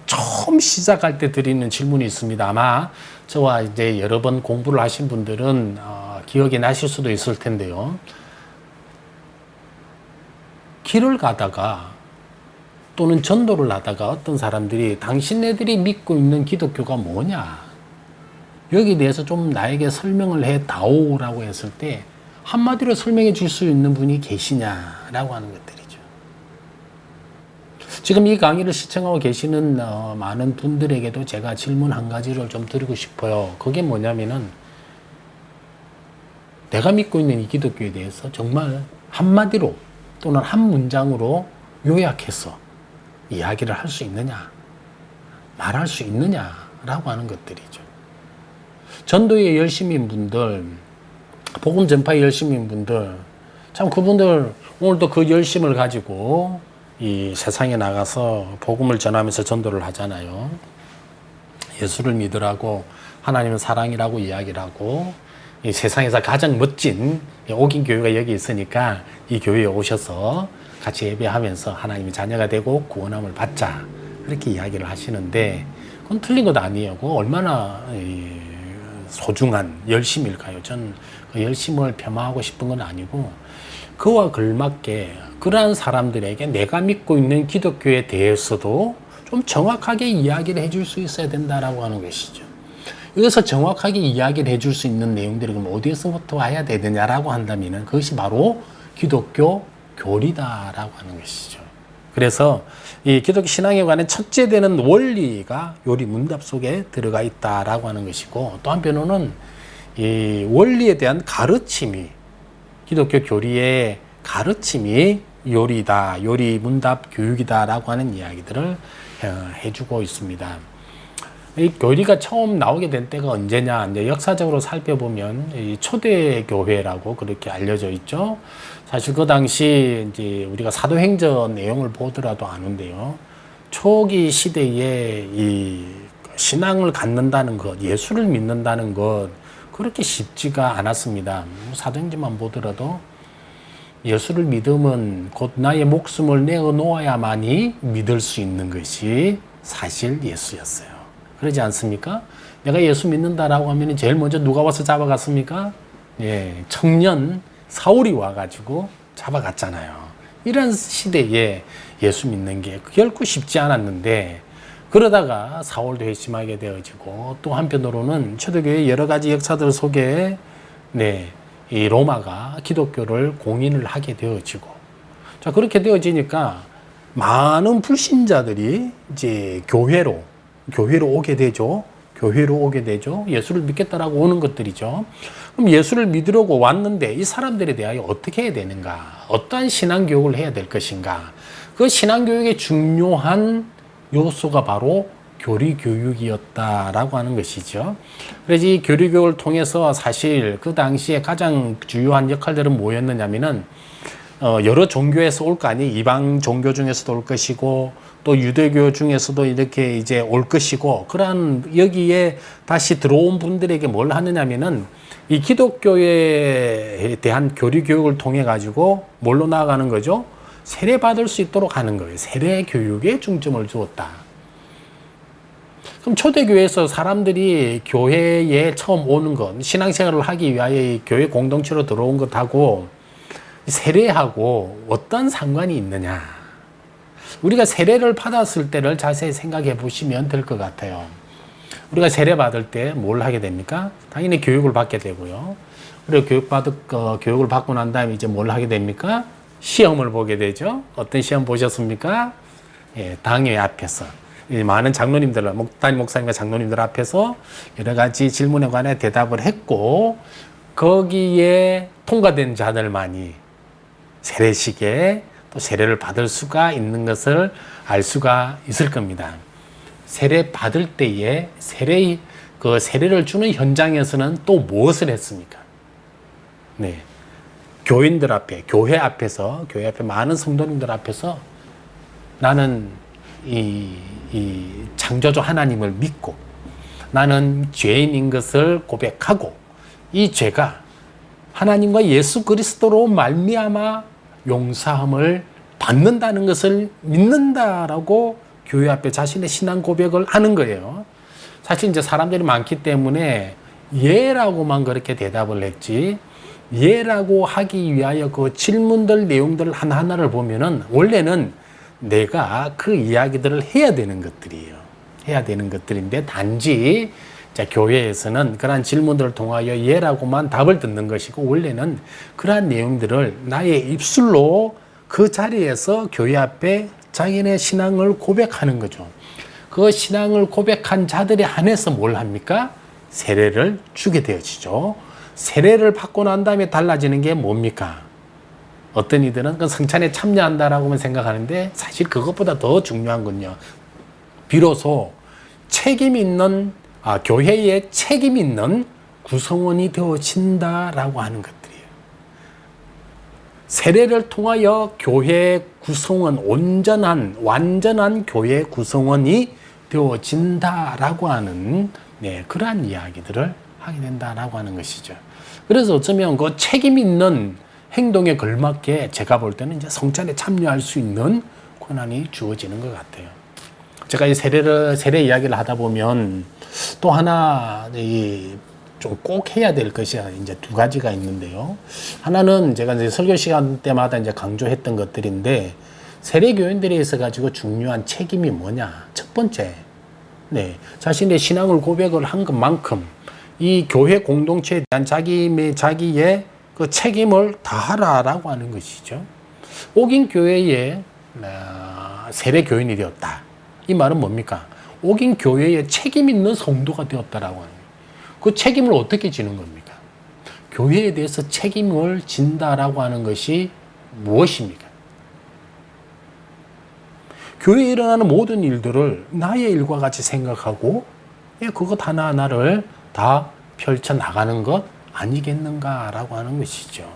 처음 시작할 때 드리는 질문이 있습니다. 아마 저와 이제 여러 번 공부를 하신 분들은 기억이 나실 수도 있을 텐데요. 길을 가다가 또는 전도를 하다가 어떤 사람들이 당신네들이 믿고 있는 기독교가 뭐냐? 여기에 대해서 좀 나에게 설명을 해 다오라고 했을 때 한마디로 설명해 줄 수 있는 분이 계시냐라고 하는 것들이죠. 지금 이 강의를 시청하고 계시는 많은 분들에게도 제가 질문 한 가지를 좀 드리고 싶어요. 그게 뭐냐면은 내가 믿고 있는 이 기독교에 대해서 정말 한마디로 또는 한 문장으로 요약해서 이야기를 할 수 있느냐, 말할 수 있느냐라고 하는 것들이죠. 전도에 열심인 분들, 복음 전파에 열심인 분들, 참 그분들 오늘도 그 열심을 가지고 이 세상에 나가서 복음을 전하면서 전도를 하잖아요. 예수를 믿으라고 하나님은 사랑이라고 이야기를 하고 이 세상에서 가장 멋진 옥인 교회가 여기 있으니까 이 교회에 오셔서 같이 예배하면서 하나님의 자녀가 되고 구원함을 받자, 그렇게 이야기를 하시는데 그건 틀린 것 아니에요. 그거 얼마나 소중한 열심일까요? 전 그 열심을 폄하하고 싶은 건 아니고, 그와 걸맞게 그러한 사람들에게 내가 믿고 있는 기독교에 대해서도 좀 정확하게 이야기를 해줄 수 있어야 된다라고 하는 것이죠. 여기서 정확하게 이야기를 해줄 수 있는 내용들이 그럼 어디에서부터 와야 되느냐라고 한다면 그것이 바로 기독교 교리다라고 하는 것이죠. 그래서 이 기독교 신앙에 관한 첫째 되는 원리가 요리 문답 속에 들어가 있다라고 하는 것이고, 또 한편으로는 이 원리에 대한 가르침이, 기독교 교리의 가르침이 요리다, 요리 문답 교육이다라고 하는 이야기들을 해주고 있습니다. 이 교리가 처음 나오게 된 때가 언제냐, 이제 역사적으로 살펴보면 이 초대교회라고 그렇게 알려져 있죠. 사실 그 당시 이제 우리가 사도행전 내용을 보더라도 아는데요. 초기 시대에 이 신앙을 갖는다는 것, 예수를 믿는다는 것, 그렇게 쉽지가 않았습니다. 사도행전만 보더라도 예수를 믿으면 곧 나의 목숨을 내어 놓아야만이 믿을 수 있는 것이 사실 예수였어요. 그러지 않습니까? 내가 예수 믿는다라고 하면 제일 먼저 누가 와서 잡아갔습니까? 예, 청년 사울이 와가지고 잡아갔잖아요. 이런 시대에 예수 믿는 게 결코 쉽지 않았는데, 그러다가 사울도 회심하게 되어지고, 또 한편으로는 초대교회의 여러 가지 역사들 속에 이 로마가 기독교를 공인을 하게 되어지고, 자, 그렇게 되어지니까 많은 불신자들이 이제 교회로 오게 되죠. 교회로 오게 되죠. 예수를 믿겠다라고 오는 것들이죠. 그럼 예수를 믿으려고 왔는데 이 사람들에 대하여 어떻게 해야 되는가? 어떠한 신앙교육을 해야 될 것인가? 그 신앙교육의 중요한 요소가 바로 교리교육이었다라고 하는 것이죠. 그래서 이 교리교육을 통해서 사실 그 당시에 가장 주요한 역할들은 뭐였느냐면은 여러 종교에서 올 거 아니에요. 이방 종교 중에서도 올 것이고, 또 유대교 중에서도 이렇게 이제 올 것이고, 그러한 여기에 다시 들어온 분들에게 뭘 하느냐면은 이 기독교에 대한 교리 교육을 통해 가지고 뭘로 나아가는 거죠? 세례 받을 수 있도록 하는 거예요. 세례 교육에 중점을 주었다. 그럼 초대교회에서 사람들이 교회에 처음 오는 것, 신앙생활을 하기 위하여 교회 공동체로 들어온 것하고 세례하고 어떤 상관이 있느냐? 우리가 세례를 받았을 때를 자세히 생각해 보시면 될 것 같아요. 우리가 세례 받을 때 뭘 하게 됩니까? 당연히 교육을 받게 되고요. 그리고 교육을 받고 난 다음에 이제 뭘 하게 됩니까? 시험을 보게 되죠. 어떤 시험 보셨습니까? 예, 당회 앞에서 많은 장로님들, 담임 목사님과 장로님들 앞에서 여러 가지 질문에 관해 대답을 했고, 거기에 통과된 자들만이 세례식에 또 세례를 받을 수가 있는 것을 알 수가 있을 겁니다. 세례 받을 때에 세례를 주는 현장에서는 또 무엇을 했습니까? 네. 교인들 앞에, 교회 앞에 많은 성도님들 앞에서 나는 이 창조주 하나님을 믿고 나는 죄인인 것을 고백하고 이 죄가 하나님과 예수 그리스도로 말미암아 용서함을 받는다는 것을 믿는다라고 교회 앞에 자신의 신앙 고백을 하는 거예요. 사실 이제 사람들이 많기 때문에 예라고만 그렇게 대답을 했지, 예라고 하기 위하여 그 질문들 내용들 하나하나를 보면은 원래는 내가 그 이야기들을 해야 되는 것들이에요. 해야 되는 것들인데 단지 교회에서는 그러한 질문들을 통하여 예라고만 답을 듣는 것이고, 원래는 그러한 내용들을 나의 입술로 그 자리에서 교회 앞에 자기네 신앙을 고백하는 거죠. 그 신앙을 고백한 자들에 한해서 뭘 합니까? 세례를 주게 되어지죠. 세례를 받고 난 다음에 달라지는 게 뭡니까? 어떤 이들은 그 성찬에 참여한다라고만 생각하는데 사실 그것보다 더 중요한 건요, 비로소 교회에 책임 있는 구성원이 되어진다라고 하는 것들이에요. 세례를 통하여 교회 구성원, 완전한 교회 구성원이 되어진다라고 하는 그러한 이야기들을 하게 된다라고 하는 것이죠. 그래서 어쩌면 그 책임 있는 행동에 걸맞게 제가 볼 때는 이제 성찬에 참여할 수 있는 권한이 주어지는 것 같아요. 제가 이 세례 이야기를 하다 보면 또 하나 좀 꼭 해야 될 것이 이제 두 가지가 있는데요. 하나는 제가 이제 설교 시간 때마다 이제 강조했던 것들인데, 세례 교인들에 있어 가지고 중요한 책임이 뭐냐? 첫 번째, 자신의 신앙을 고백을 한 것만큼 이 교회 공동체에 대한 자기의 그 책임을 다하라라고 하는 것이죠. 옥인 교회에 세례 교인이 되었다. 이 말은 뭡니까? 옥인 교회에 책임 있는 성도가 되었다라고 하는 거예요. 그 책임을 어떻게 지는 겁니까? 교회에 대해서 책임을 진다라고 하는 것이 무엇입니까? 교회에 일어나는 모든 일들을 나의 일과 같이 생각하고 그것 하나하나를 다 펼쳐나가는 것 아니겠는가라고 하는 것이죠.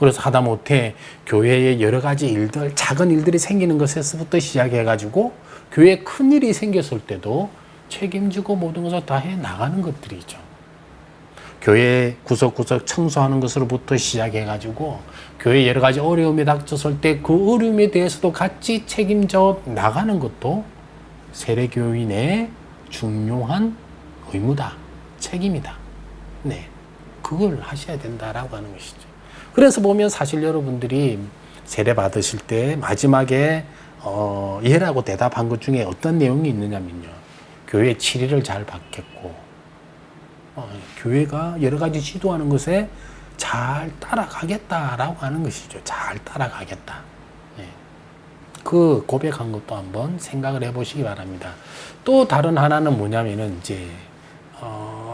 그래서 하다못해 교회에 여러 가지 일들, 작은 일들이 생기는 것에서부터 시작해가지고 교회에 큰 일이 생겼을 때도 책임지고 모든 것을 다 해나가는 것들이죠. 교회 구석구석 청소하는 것으로부터 시작해가지고 교회 여러 가지 어려움이 닥쳤을 때 그 어려움에 대해서도 같이 책임져 나가는 것도 세례교인의 중요한 의무다, 책임이다. 그걸 하셔야 된다라고 하는 것이죠. 그래서 보면 사실 여러분들이 세례 받으실 때 마지막에 예라고 대답한 것 중에 어떤 내용이 있느냐면요, 교회 7일을 잘 받겠고 교회가 여러 가지 지도하는 것에 잘 따라가겠다라고 하는 것이죠. 잘 따라가겠다. 그 고백한 것도 한번 생각을 해보시기 바랍니다. 또 다른 하나는 뭐냐면은 이제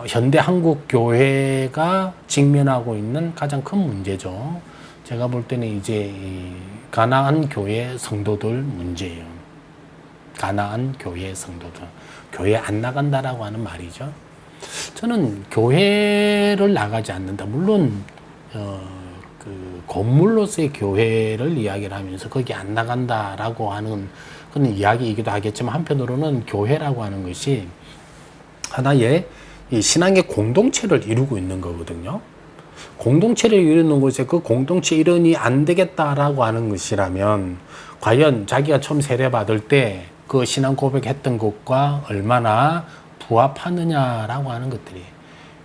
현대 한국 교회가 직면하고 있는 가장 큰 문제죠. 제가 볼 때는 이제 가나안 교회 성도들 문제예요. 가나안 교회 성도들, 교회 안 나간다라고 하는 말이죠. 저는 교회를 나가지 않는다. 물론 그 건물로서의 교회를 이야기를 하면서 거기 안 나간다라고 하는 그런 이야기이기도 하겠지만, 한편으로는 교회라고 하는 것이 하나의 이 신앙의 공동체를 이루고 있는 거거든요. 공동체를 이루는 곳에 그 공동체 일원이 안 되겠다라고 하는 것이라면 과연 자기가 처음 세례 받을 때 그 신앙 고백했던 것과 얼마나 부합하느냐라고 하는 것들이,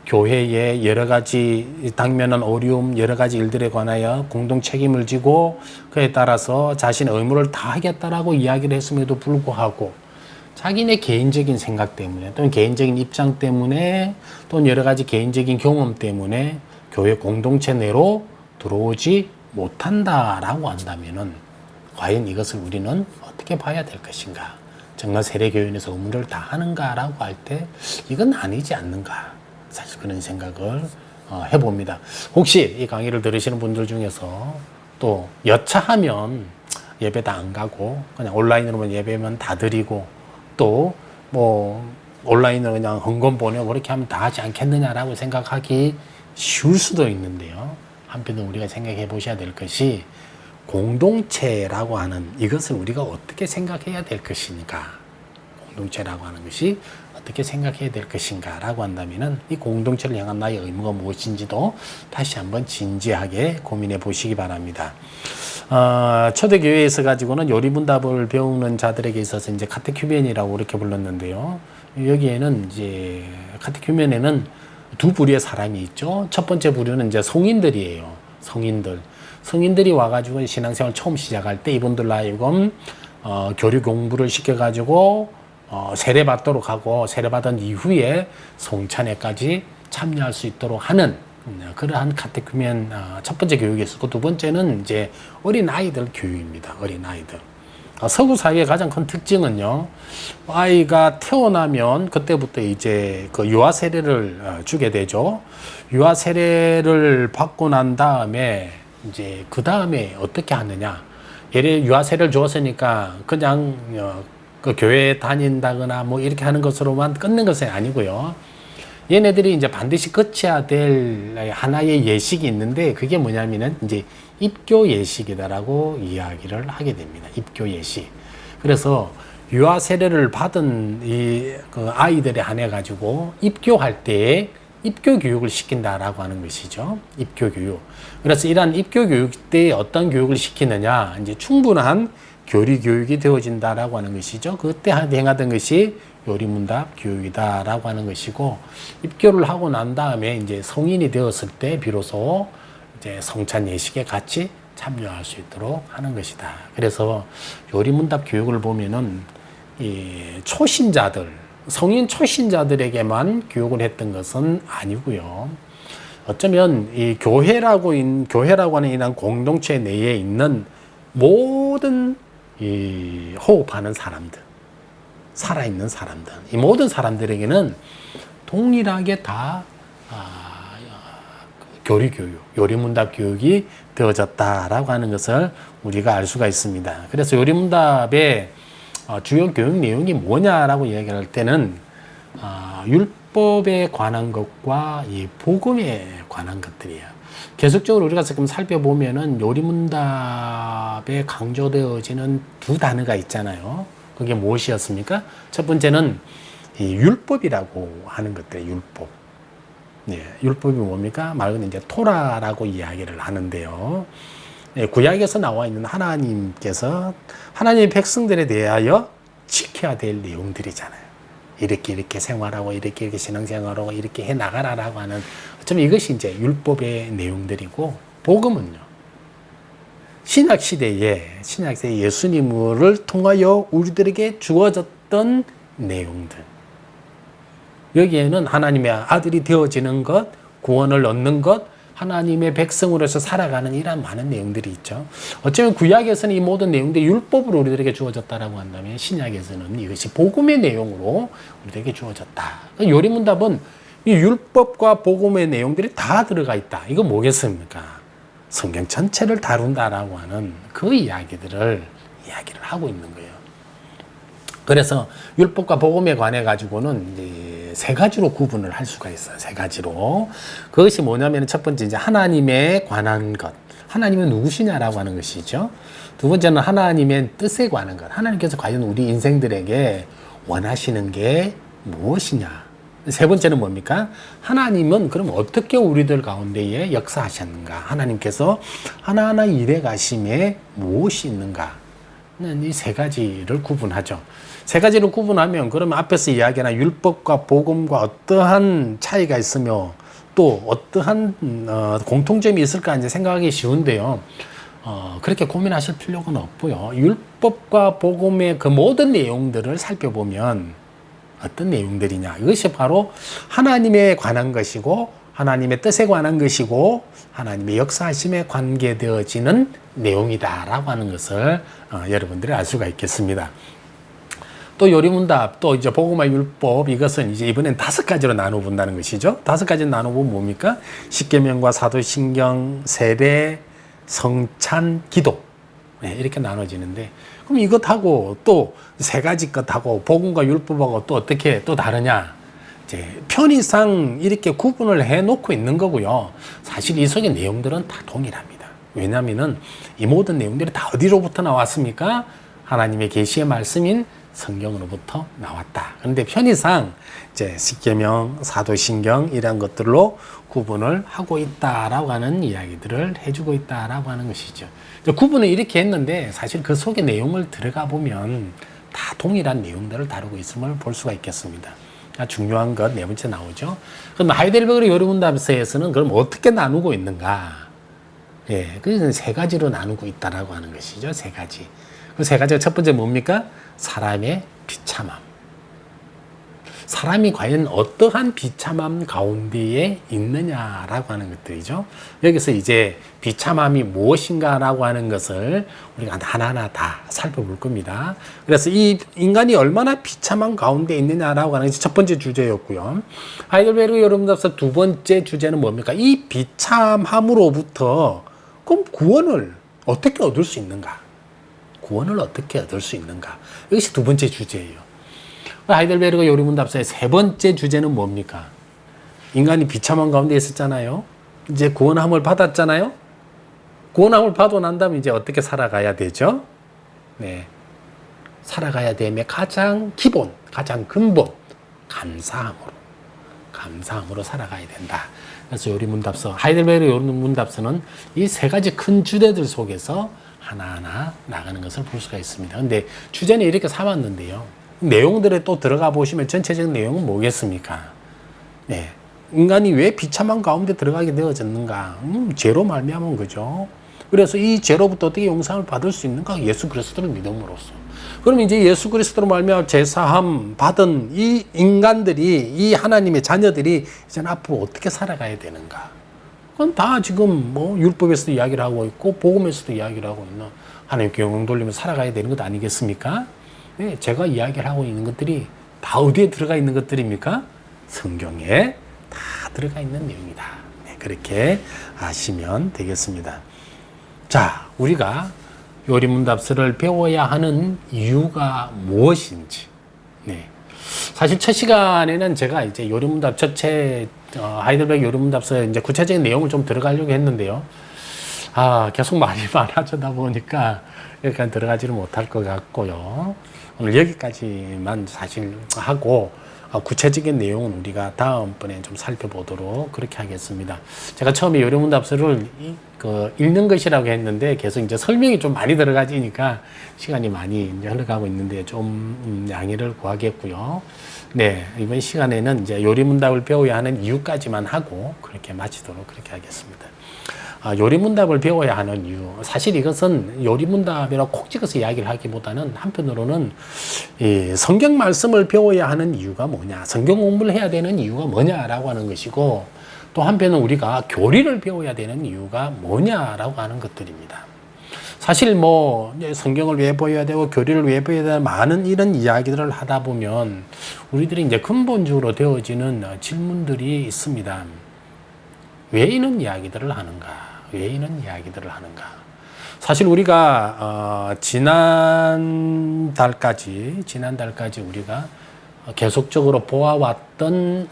교회에 여러 가지 당면한 어려움, 여러 가지 일들에 관하여 공동 책임을 지고 그에 따라서 자신의 의무를 다하겠다라고 이야기를 했음에도 불구하고 자기네 개인적인 생각 때문에 또는 개인적인 입장 때문에 또는 여러 가지 개인적인 경험 때문에 교회 공동체 내로 들어오지 못한다라고 한다면은 과연 이것을 우리는 어떻게 봐야 될 것인가? 정말 세례교인에서 의무를 다하는가라고 할 때 이건 아니지 않는가? 사실 그런 생각을 해봅니다. 혹시 이 강의를 들으시는 분들 중에서 또 여차하면 예배 다 안 가고 그냥 온라인으로만 예배만 다 드리고 또 뭐 온라인으로 그냥 헌금 보내고 그렇게 하면 다 하지 않겠느냐라고 생각하기 쉬울 수도 있는데요. 한편으로 우리가 생각해 보셔야 될 것이 공동체라고 하는 이것을 우리가 어떻게 생각해야 될 것인가, 공동체라고 하는 것이 어떻게 생각해야 될 것인가 라고 한다면은 이 공동체를 향한 나의 의무가 무엇인지도 다시 한번 진지하게 고민해 보시기 바랍니다. 초대교회에서 가지고는 요리문답을 배우는 자들에게 있어서 이제 카테큐멘이라고 이렇게 불렀는데요. 여기에는 이제 카테큐멘에는 두 부류의 사람이 있죠. 첫 번째 부류는 이제 성인들이에요. 성인들이 와가지고 신앙생활 처음 시작할 때 이분들로 하여금 교리 공부를 시켜가지고 세례받도록 하고 세례받은 이후에 성찬회까지 참여할 수 있도록 하는 그러한 카테큐멘 첫 번째 교육이 있었고, 두 번째는 이제 어린아이들 교육입니다. 어린아이들. 서구 사회의 가장 큰 특징은요, 아이가 태어나면 그때부터 이제 그 유아 세례를 주게 되죠. 유아 세례를 받고 난 다음에 이제 그 다음에 어떻게 하느냐. 예를 유아 세례를 주었으니까 그냥 그 교회에 다닌다거나 뭐 이렇게 하는 것으로만 끝낸 것은 아니고요. 얘네들이 이제 반드시 거쳐야 될 하나의 예식이 있는데 그게 뭐냐면은 이제 입교 예식이다라고 이야기를 하게 됩니다. 입교 예식. 그래서 유아 세례를 받은 그 아이들에 한해 가지고 입교할 때 입교 교육을 시킨다라고 하는 것이죠. 입교 교육. 그래서 이러한 입교 교육 때 어떤 교육을 시키느냐, 이제 충분한 교리 교육이 되어진다라고 하는 것이죠. 그때 행하던 것이 요리문답 교육이다라고 하는 것이고, 입교를 하고 난 다음에 이제 성인이 되었을 때 비로소 이제 성찬 예식에 같이 참여할 수 있도록 하는 것이다. 그래서 요리문답 교육을 보면은 이 초신자들, 성인 초신자들에게만 교육을 했던 것은 아니고요. 어쩌면 이 교회라고 하는 이런 공동체 내에 있는 모든 이 호흡하는 사람들, 살아있는 사람들, 이 모든 사람들에게는 동일하게 다 교리 교육, 요리문답 교육이 되어졌다라고 하는 것을 우리가 알 수가 있습니다. 그래서 요리문답의 주요 교육 내용이 뭐냐라고 이야기를 할 때는 율법에 관한 것과 이 복음에 관한 것들이에요. 계속적으로 우리가 지금 살펴보면은 요리문답에 강조되어지는 두 단어가 있잖아요. 그게 무엇이었습니까? 첫 번째는 이 율법이라고 하는 것들이에요. 율법. 네, 율법이 뭡니까? 말 그대로 이제 토라라고 이야기를 하는데요. 네, 구약에서 나와 있는 하나님께서 하나님의 백성들에 대하여 지켜야 될 내용들이잖아요. 이렇게 생활하고 이렇게 신앙생활하고 이렇게 해 나가라라고 하는, 어쩌면 이것이 이제 율법의 내용들이고, 복음은요, 신약 시대에 예수님을 통하여 우리들에게 주어졌던 내용들. 여기에는 하나님의 아들이 되어지는 것, 구원을 얻는 것, 하나님의 백성으로서 살아가는 이런 많은 내용들이 있죠. 어쩌면 구약에서는 이 모든 내용들이 율법으로 우리들에게 주어졌다라고 한다면, 신약에서는 이것이 복음의 내용으로 우리들에게 주어졌다. 요리문답은 이 율법과 복음의 내용들이 다 들어가 있다. 이거 뭐겠습니까? 성경 전체를 다룬다라고 하는 그 이야기를 하고 있는 거예요. 그래서 율법과 복음에 관해 가지고는 이제 세 가지로 구분을 할 수가 있어요. 세 가지로. 그것이 뭐냐면, 첫 번째 이제 하나님에 관한 것. 하나님은 누구시냐라고 하는 것이죠. 두 번째는 하나님의 뜻에 관한 것. 하나님께서 과연 우리 인생들에게 원하시는 게 무엇이냐. 세 번째는 뭡니까? 하나님은 그럼 어떻게 우리들 가운데에 역사하셨는가? 하나님께서 하나하나 일해 가심에 무엇이 있는가? 이 세 가지를 구분하죠. 세 가지를 구분하면 그러면 앞에서 이야기한 율법과 복음과 어떠한 차이가 있으며 또 어떠한 공통점이 있을까 이제 생각하기 쉬운데요. 그렇게 고민하실 필요는 없고요. 율법과 복음의 그 모든 내용들을 살펴보면 어떤 내용들이냐. 이것이 바로 하나님에 관한 것이고, 하나님의 뜻에 관한 것이고, 하나님의 역사하심에 관계되어지는 내용이다라고 하는 것을 여러분들이 알 수가 있겠습니다. 또 요리문답, 또 이제 복음과 율법, 이것은 이제 이번엔 5가지로 나눠 본다는 것이죠. 5가지 나눠 보면 뭡니까? 십계명과 사도신경, 세례, 성찬, 기도. 네, 이렇게 나눠지는데, 그럼 이것하고 또 3가지 것하고 복음과 율법하고 또 어떻게 또 다르냐? 이제 편의상 이렇게 구분을 해 놓고 있는 거고요. 사실 이 속의 내용들은 다 동일합니다. 왜냐하면은 이 모든 내용들이 다 어디로부터 나왔습니까? 하나님의 계시의 말씀인 성경으로부터 나왔다. 그런데 편의상 이제 십계명, 사도신경 이런 것들로 구분을 하고 있다라고 하는 이야기들을 해주고 있다라고 하는 것이죠. 구분을 이렇게 했는데 사실 그 속의 내용을 들어가 보면 다 동일한 내용들을 다루고 있음을 볼 수가 있겠습니다. 중요한 것 네 번째 나오죠. 그럼 하이델베르그 요리문답에서는 그럼 어떻게 나누고 있는가? 예, 그래서 3가지로 나누고 있다라고 하는 것이죠. 3가지. 그 3가지가 첫 번째 뭡니까? 사람의 비참함. 사람이 과연 어떠한 비참함 가운데에 있느냐라고 하는 것들이죠. 여기서 이제 비참함이 무엇인가라고 하는 것을 우리가 하나하나 다 살펴볼 겁니다. 그래서 이 인간이 얼마나 비참함 가운데 있느냐라고 하는 것이 첫 번째 주제였고요. 하이델베르그 요리문답서 2번째 주제는 뭡니까? 이 비참함으로부터 그럼 구원을 어떻게 얻을 수 있는가? 구원을 어떻게 얻을 수 있는가? 이것이 2번째 주제예요. 하이델베르그 요리문답서의 3번째 주제는 뭡니까? 인간이 비참한 가운데 있었잖아요. 이제 구원함을 받았잖아요. 구원함을 받고 난 다음에 이제 어떻게 살아가야 되죠? 네. 살아가야 되면 가장 기본, 가장 근본, 감사함으로. 감사함으로 살아가야 된다. 그래서 요리문답서, 하이델베르 요리문답서는 이 세 가지 큰 주제들 속에서 하나하나 나가는 것을 볼 수가 있습니다. 근데 주제는 이렇게 삼았는데요. 내용들에 또 들어가 보시면 전체적인 내용은 뭐겠습니까? 네. 인간이 왜 비참한 가운데 들어가게 되어졌는가? 죄로 말미암은 거죠. 그래서 이 죄로부터 어떻게 용서를 받을 수 있는가? 예수 그리스도를 믿음으로써. 그럼 이제 예수 그리스도로 말미암아 제사함 받은 이 인간들이, 이 하나님의 자녀들이 이제 앞으로 어떻게 살아가야 되는가? 그건 다 지금 뭐 율법에서도 이야기를 하고 있고 복음에서도 이야기를 하고 있는, 하나님께 영광 돌리며 살아가야 되는 것 아니겠습니까? 네, 제가 이야기를 하고 있는 것들이 다 어디에 들어가 있는 것들입니까? 성경에 다 들어가 있는 내용이다. 네, 그렇게 아시면 되겠습니다. 자, 우리가 요리문답서를 배워야 하는 이유가 무엇인지. 네. 사실 첫 시간에는 제가 이제 요리문답 하이델베르 요리문답서 이제 구체적인 내용을 좀 들어가려고 했는데요. 계속 말이 많아지다 보니까 여기까지 들어가지를 못할 것 같고요. 오늘 여기까지만 사실 하고, 구체적인 내용은 우리가 다음번에 좀 살펴보도록 그렇게 하겠습니다. 제가 처음에 요리문답서를 읽는 것이라고 했는데 계속 이제 설명이 좀 많이 들어가지니까 시간이 많이 이제 흘러가고 있는데 좀 양해를 구하겠고요. 네, 이번 시간에는 이제 요리문답을 배워야 하는 이유까지만 하고 그렇게 마치도록 그렇게 하겠습니다. 요리문답을 배워야 하는 이유. 사실 이것은 요리문답이라고 콕 찍어서 이야기를 하기보다는 한편으로는 이 성경 말씀을 배워야 하는 이유가 뭐냐, 성경 공부를 해야 되는 이유가 뭐냐라고 하는 것이고, 또 한편은 우리가 교리를 배워야 되는 이유가 뭐냐라고 하는 것들입니다. 사실 뭐 성경을 왜 배워야 되고 교리를 왜 배워야 되나 많은 이런 이야기들을 하다 보면 우리들이 이제 근본적으로 되어지는 질문들이 있습니다. 왜 이런 이야기들을 하는가? 왜 이런 이야기들을 하는가? 사실 우리가 지난 달까지 우리가 계속적으로 보아왔던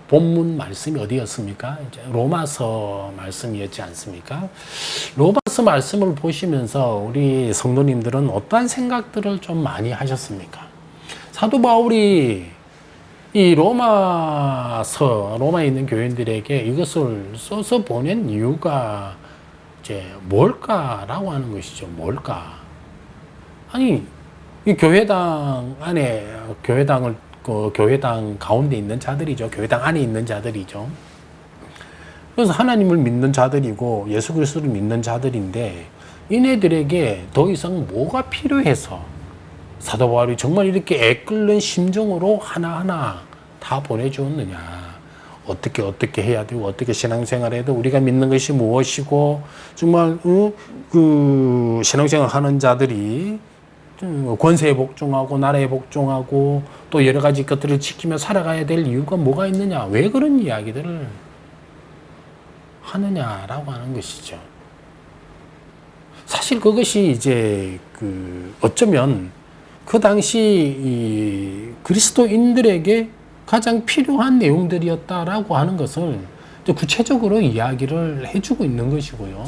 본문 말씀이 어디였습니까? 이제 로마서 말씀이었지 않습니까? 로마서 말씀을 보시면서 우리 성도님들은 어떠한 생각들을 좀 많이 하셨습니까? 사도 바울이 이 로마에 있는 교인들에게 이것을 써서 보낸 이유가 이제 뭘까라고 하는 것이죠. 뭘까? 아니, 이 교회당 안에, 교회당 가운데 있는 자들이죠. 교회당 안에 있는 자들이죠. 그래서 하나님을 믿는 자들이고 예수 그리스도를 믿는 자들인데 이네들에게 더 이상 뭐가 필요해서 사도 바울이 정말 이렇게 애끓는 심정으로 하나하나 다 보내주었느냐. 어떻게 해야 되고, 어떻게 신앙생활을 해도 우리가 믿는 것이 무엇이고, 정말, 신앙생활 하는 자들이 권세에 복종하고, 나라에 복종하고, 또 여러 가지 것들을 지키며 살아가야 될 이유가 뭐가 있느냐. 왜 그런 이야기들을 하느냐라고 하는 것이죠. 사실 그것이 이제, 어쩌면, 그 당시 이 그리스도인들에게 가장 필요한 내용들이었다라고 하는 것을 구체적으로 이야기를 해주고 있는 것이고요.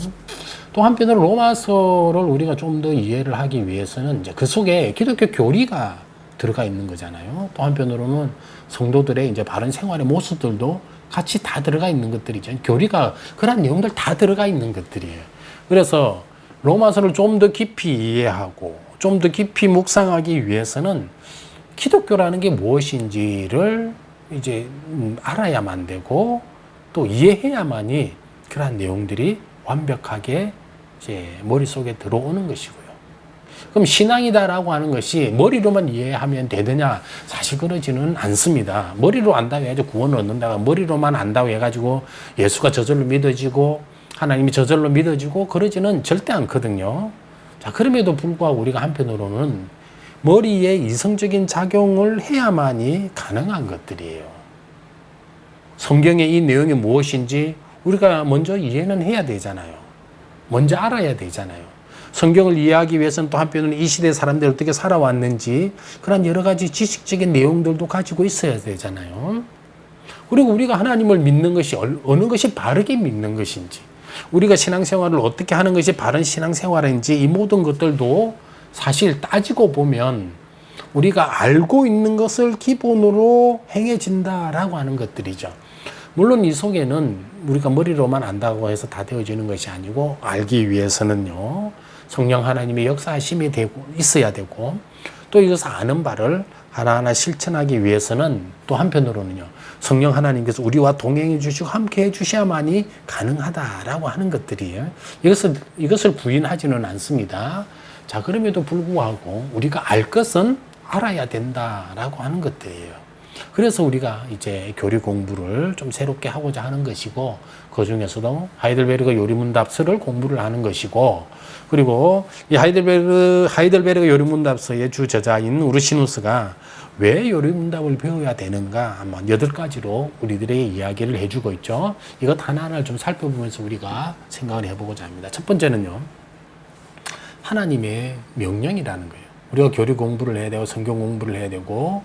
또 한편으로 로마서를 우리가 좀 더 이해를 하기 위해서는 이제 그 속에 기독교 교리가 들어가 있는 거잖아요. 또 한편으로는 성도들의 이제 바른 생활의 모습들도 같이 다 들어가 있는 것들이죠. 교리가 그런 내용들 다 들어가 있는 것들이에요. 그래서 로마서를 좀 더 깊이 이해하고 좀 더 깊이 묵상하기 위해서는 기독교라는 게 무엇인지를 이제 알아야만 되고 또 이해해야만이 그러한 내용들이 완벽하게 이제 머릿속에 들어오는 것이고요. 그럼 신앙이다라고 하는 것이 머리로만 이해하면 되느냐? 사실 그러지는 않습니다. 머리로 안다고 해가지고 구원을 얻는다가 머리로만 안다고 해가지고 예수가 저절로 믿어지고 하나님이 저절로 믿어지고 그러지는 절대 않거든요. 자, 그럼에도 불구하고 우리가 한편으로는 머리에 이성적인 작용을 해야만이 가능한 것들이에요. 성경의 이 내용이 무엇인지 우리가 먼저 이해는 해야 되잖아요. 먼저 알아야 되잖아요. 성경을 이해하기 위해서는 또 한편으로는 이 시대 사람들이 어떻게 살아왔는지 그런 여러 가지 지식적인 내용들도 가지고 있어야 되잖아요. 그리고 우리가 하나님을 믿는 것이 어느 것이 바르게 믿는 것인지 우리가 신앙생활을 어떻게 하는 것이 바른 신앙생활인지 이 모든 것들도 사실 따지고 보면 우리가 알고 있는 것을 기본으로 행해진다라고 하는 것들이죠. 물론 이 속에는 우리가 머리로만 안다고 해서 다 되어지는 것이 아니고, 알기 위해서는요, 성령 하나님의 역사하심이 있어야 되고, 또 이것을 아는 바를 하나하나 실천하기 위해서는 또 한편으로는요, 성령 하나님께서 우리와 동행해 주시고 함께 해 주셔야만이 가능하다라고 하는 것들이에요. 이것을 부인하지는 않습니다. 자, 그럼에도 불구하고 우리가 알 것은 알아야 된다라고 하는 것들이에요. 그래서 우리가 이제 교리 공부를 좀 새롭게 하고자 하는 것이고, 그 중에서도 하이델베르그 요리문답서를 공부를 하는 것이고, 그리고 이 하이델베르그 요리문답서의 주 저자인 우르시누스가 왜 요리문답을 배워야 되는가, 아마 8가지로 우리들에게 이야기를 해주고 있죠. 이것 하나하나를 좀 살펴보면서 우리가 생각을 해보고자 합니다. 첫 번째는요, 하나님의 명령이라는 거예요. 우리가 교리 공부를 해야 되고 성경 공부를 해야 되고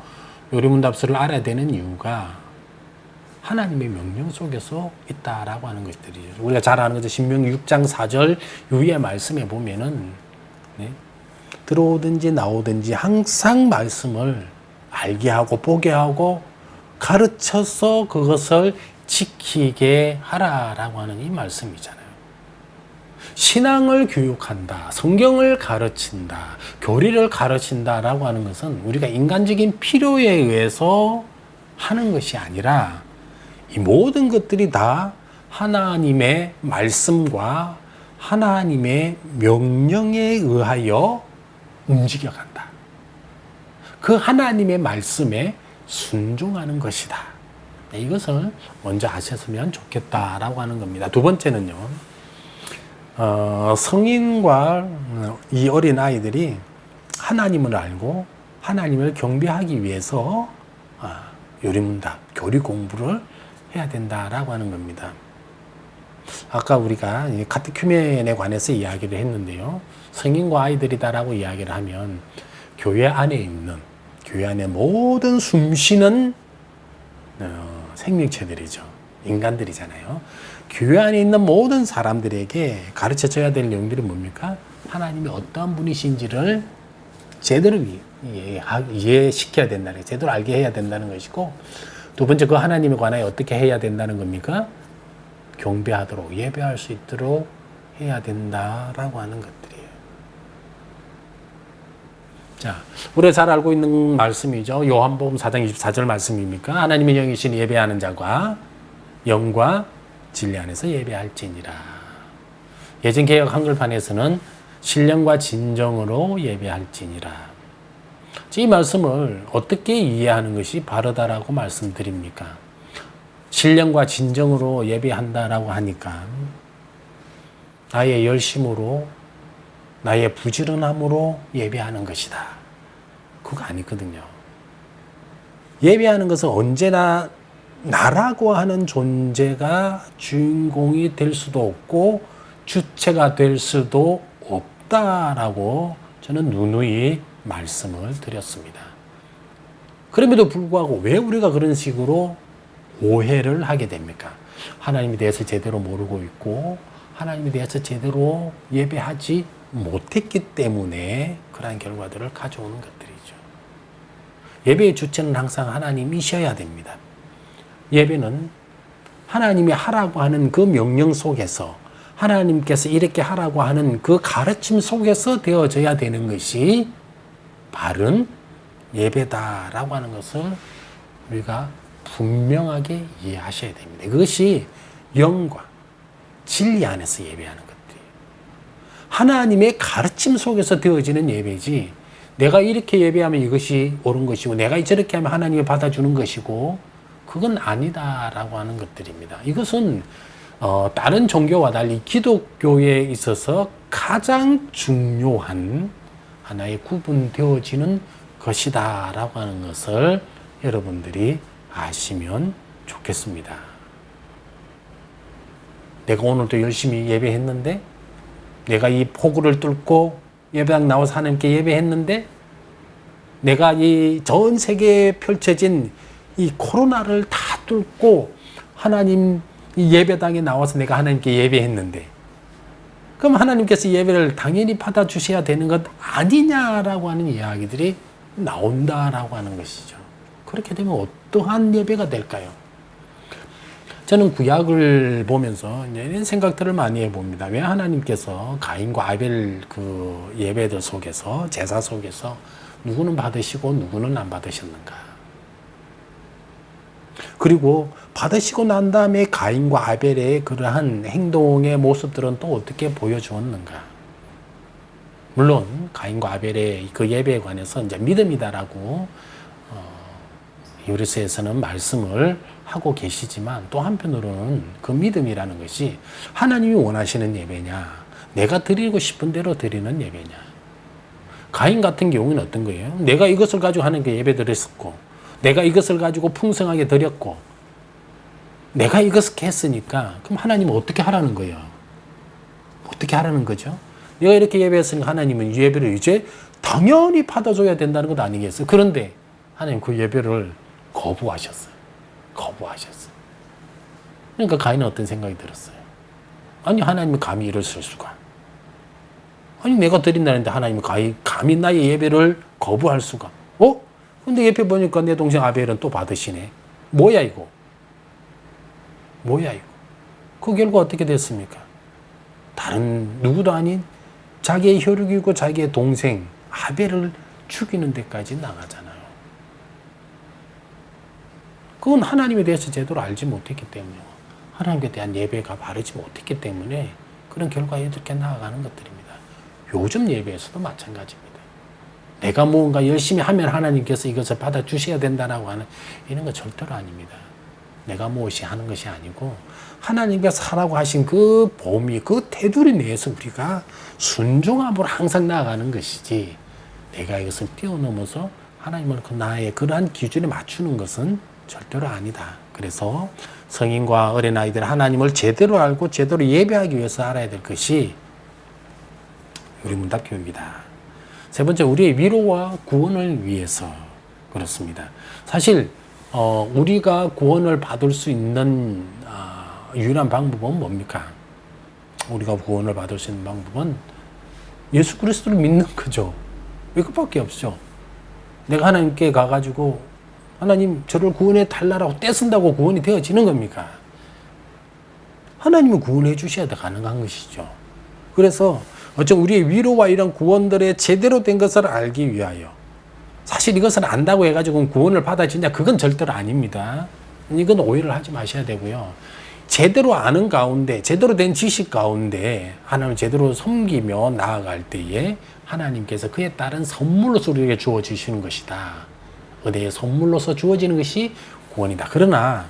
요리문답서를 알아야 되는 이유가 하나님의 명령 속에서 있다라고 하는 것들이죠. 우리가 잘 아는 거죠. 신명기 6장 4절 위의 말씀에 보면은, 네, 들어오든지 나오든지 항상 말씀을 알게 하고 보게 하고 가르쳐서 그것을 지키게 하라라고 하는 이 말씀이잖아요. 신앙을 교육한다, 성경을 가르친다, 교리를 가르친다라고 하는 것은 우리가 인간적인 필요에 의해서 하는 것이 아니라 이 모든 것들이 다 하나님의 말씀과 하나님의 명령에 의하여 움직여간다. 그 하나님의 말씀에 순종하는 것이다. 이것을 먼저 아셨으면 좋겠다라고 하는 겁니다. 두 번째는요, 성인과 이 어린 아이들이 하나님을 알고 하나님을 경배하기 위해서 요리문답, 교리 공부를 해야 된다라고 하는 겁니다. 아까 우리가 카테큐멘에 관해서 이야기를 했는데요, 성인과 아이들이다라고 이야기를 하면 교회 안에 있는, 교회 안에 모든 숨쉬는 생명체들이죠. 인간들이잖아요. 교회 안에 있는 모든 사람들에게 가르쳐줘야 될 내용들이 뭡니까? 하나님이 어떠한 분이신지를 제대로 이해시켜야 된다는 거예요. 제대로 알게 해야 된다는 것이고, 두 번째, 그 하나님에 관하여 어떻게 해야 된다는 겁니까? 경배하도록, 예배할 수 있도록 해야 된다라고 하는 것들이에요. 자, 우리가 잘 알고 있는 말씀이죠. 요한복음 4장 24절 말씀입니까? 하나님의 영이신 예배하는 자가 영과 진리 안에서 예배할지니라. 예전 개역 한글판에서는 신령과 진정으로 예배할지니라. 이 말씀을 어떻게 이해하는 것이 바르다라고 말씀드립니까? 신령과 진정으로 예배한다라고 하니까 나의 열심으로, 나의 부지런함으로 예배하는 것이다. 그거 아니거든요. 예배하는 것은 언제나 나라고 하는 존재가 주인공이 될 수도 없고 주체가 될 수도 없다라고 저는 누누이 말씀을 드렸습니다. 그럼에도 불구하고 왜 우리가 그런 식으로 오해를 하게 됩니까? 하나님에 대해서 제대로 모르고 있고 하나님에 대해서 제대로 예배하지 못했기 때문에 그러한 결과들을 가져오는 것들이죠. 예배의 주체는 항상 하나님이셔야 됩니다. 예배는 하나님이 하라고 하는 그 명령 속에서, 하나님께서 이렇게 하라고 하는 그 가르침 속에서 되어져야 되는 것이 바른 예배다라고 하는 것을 우리가 분명하게 이해하셔야 됩니다. 그것이 영과 진리 안에서 예배하는 것들이에요. 하나님의 가르침 속에서 되어지는 예배지, 내가 이렇게 예배하면 이것이 옳은 것이고 내가 저렇게 하면 하나님이 받아주는 것이고 그건 아니다라고 하는 것들입니다. 이것은 다른 종교와 달리 기독교에 있어서 가장 중요한 하나의 구분되어지는 것이다라고 하는 것을 여러분들이 아시면 좋겠습니다. 내가 오늘도 열심히 예배했는데, 내가 이 폭우를 뚫고 예배당 나와서 하나님께 예배했는데, 내가 이 전 세계에 펼쳐진 이 코로나를 다 뚫고 하나님 이 예배당에 나와서 내가 하나님께 예배했는데, 그럼 하나님께서 예배를 당연히 받아주셔야 되는 것 아니냐라고 하는 이야기들이 나온다라고 하는 것이죠. 그렇게 되면 어떠한 예배가 될까요? 저는 구약을 보면서 이런 생각들을 많이 해봅니다. 왜 하나님께서 가인과 아벨 그 예배들 속에서, 제사 속에서 누구는 받으시고 누구는 안 받으셨는가? 그리고 받으시고 난 다음에 가인과 아벨의 그러한 행동의 모습들은 또 어떻게 보여주었는가? 물론 가인과 아벨의 그 예배에 관해서 이제 믿음이다라고 요리서에서는 말씀을 하고 계시지만, 또 한편으로는 그 믿음이라는 것이 하나님이 원하시는 예배냐, 내가 드리고 싶은 대로 드리는 예배냐. 가인 같은 경우는 어떤 거예요? 내가 이것을 가지고 하나님께 예배 드렸었고, 내가 이것을 가지고 풍성하게 드렸고, 내가 이것을 했으니까 그럼 하나님은 어떻게 하라는 거예요? 어떻게 하라는 거죠? 내가 이렇게 예배했으니까 하나님은 예배를 이제 당연히 받아줘야 된다는 것 아니겠어요? 그런데 하나님 그 예배를 거부하셨어요. 거부하셨어요. 그러니까 가인은 어떤 생각이 들었어요? 아니, 하나님이 감히 이랬을 수가. 아니, 내가 드린다는데 하나님이 감히 나의 예배를 거부할 수가. 근데 옆에 보니까 내 동생 아벨은 또 받으시네. 뭐야 이거? 뭐야 이거? 그 결과 어떻게 됐습니까? 다른 누구도 아닌 자기의 혈육이고 자기의 동생 아벨을 죽이는 데까지 나가잖아요. 그건 하나님에 대해서 제대로 알지 못했기 때문에, 하나님께 대한 예배가 바르지 못했기 때문에 그런 결과에 이렇게 나아가는 것들입니다. 요즘 예배에서도 마찬가지입니다. 내가 뭔가 열심히 하면 하나님께서 이것을 받아주셔야 된다라고 하는 이런 거 절대로 아닙니다. 내가 무엇이 하는 것이 아니고 하나님께서 하라고 하신 그 범위, 그 테두리 내에서 우리가 순종함으로 항상 나아가는 것이지, 내가 이것을 뛰어넘어서 하나님을 나의 그러한 기준에 맞추는 것은 절대로 아니다. 그래서 성인과 어린아이들 하나님을 제대로 알고 제대로 예배하기 위해서 알아야 될 것이 우리 문답 교육이다. 세 번째, 우리의 위로와 구원을 위해서 그렇습니다. 사실 우리가 구원을 받을 수 있는 유일한 방법은 뭡니까? 우리가 구원을 받을 수 있는 방법은 예수 그리스도를 믿는 거죠. 이것밖에 없죠. 내가 하나님께 가가지고 하나님 저를 구원해 달라고 떼쓴다고 구원이 되어지는 겁니까? 하나님은 구원해 주셔야 가능한 것이죠. 그래서 어쩜 우리의 위로와 이런 구원들의 제대로 된 것을 알기 위하여, 사실 이것을 안다고 해가지고 구원을 받아지냐, 그건 절대로 아닙니다. 이건 오해를 하지 마셔야 되고요. 제대로 아는 가운데, 제대로 된 지식 가운데 하나님을 제대로 섬기며 나아갈 때에 하나님께서 그에 따른 선물로서 우리에게 주어지시는 것이다. 의대의 선물로서 주어지는 것이 구원이다. 그러나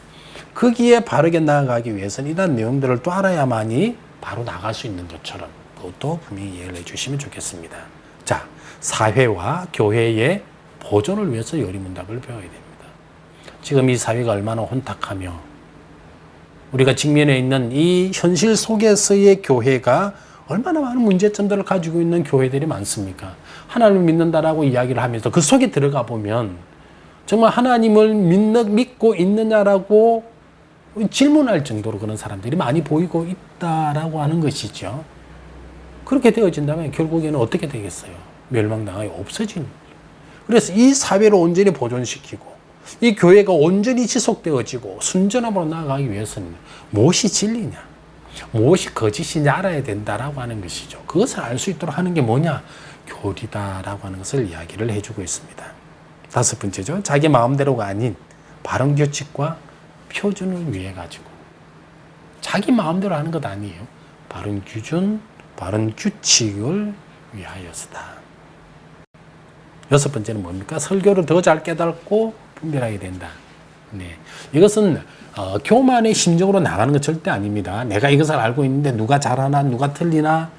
거기에 바르게 나아가기 위해서는 이런 내용들을 또 알아야만이 바로 나갈 수 있는 것처럼, 그것도 분명히 이해를 해주시면 좋겠습니다. 자, 사회와 교회의 보존을 위해서 요리문답을 배워야 됩니다. 지금 이 사회가 얼마나 혼탁하며 우리가 직면해 있는 이 현실 속에서의 교회가 얼마나 많은 문제점들을 가지고 있는 교회들이 많습니까? 하나님을 믿는다라고 이야기를 하면서 그 속에 들어가 보면 정말 하나님을 믿고 있느냐라고 질문할 정도로 그런 사람들이 많이 보이고 있다라고 하는 것이죠. 그렇게 되어진다면 결국에는 어떻게 되겠어요? 멸망당하여 없어진. 그래서 이 사회를 온전히 보존시키고 이 교회가 온전히 지속되어지고 순전함으로 나아가기 위해서는 무엇이 진리냐, 무엇이 거짓이냐 알아야 된다라고 하는 것이죠. 그것을 알 수 있도록 하는 게 뭐냐? 교리다라고 하는 것을 이야기를 해주고 있습니다. 다섯 번째죠. 자기 마음대로가 아닌 바른 규칙과 표준을 위해 가지고, 자기 마음대로 하는 것 아니에요. 바른 기준, 바른 규칙을 위하여서다. 여섯 번째는 뭡니까? 설교를 더 잘 깨닫고 분별하게 된다. 네. 이것은 교만의 심정으로 나가는 것 절대 아닙니다. 내가 이것을 알고 있는데 누가 잘하나 누가 틀리나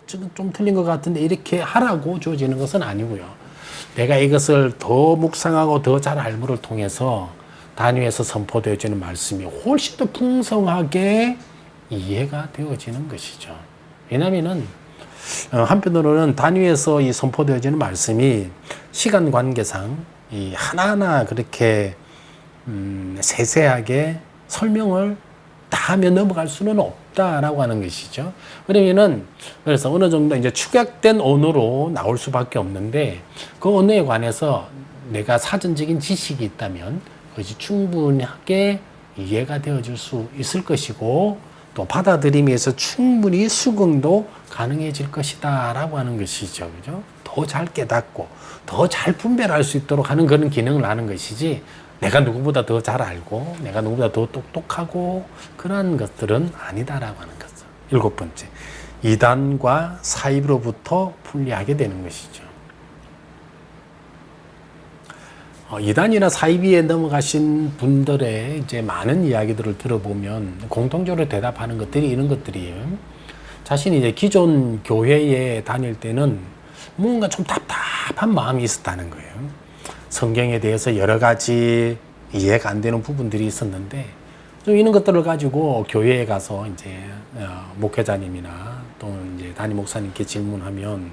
저건 좀 틀린 것 같은데 이렇게 하라고 주어지는 것은 아니고요. 내가 이것을 더 묵상하고 더 잘 알므를 통해서 단위에서 선포되어지는 말씀이 훨씬 더 풍성하게 이해가 되어지는 것이죠. 왜냐하면은 한편으로는 단위에서 이 선포되어지는 말씀이 시간 관계상 이 하나하나 그렇게 세세하게 설명을 다 하며 넘어갈 수는 없다라고 하는 것이죠. 그러면은 그래서 어느 정도 이제 축약된 언어로 나올 수밖에 없는데 그 언어에 관해서 내가 사전적인 지식이 있다면 그것이 충분하게 이해가 되어질 수 있을 것이고 또 받아들임에서 충분히 수긍도 가능해질 것이다라고 하는 것이죠. 그죠? 더 잘 깨닫고 더 잘 분별할 수 있도록 하는 그런 기능을 하는 것이지 내가 누구보다 더 잘 알고 내가 누구보다 더 똑똑하고 그런 것들은 아니다라고 하는 거죠. 7번째, 이단과 사입으로부터 분리하게 되는 것이죠. 이단이나 사이비에 넘어가신 분들의 이제 많은 이야기들을 들어보면 공통적으로 대답하는 것들이 이런 것들이에요. 자신이 이제 기존 교회에 다닐 때는 뭔가 좀 답답한 마음이 있었다는 거예요. 성경에 대해서 여러 가지 이해가 안 되는 부분들이 있었는데 좀 이런 것들을 가지고 교회에 가서 이제 목회자님이나 또는 이제 담임 목사님께 질문하면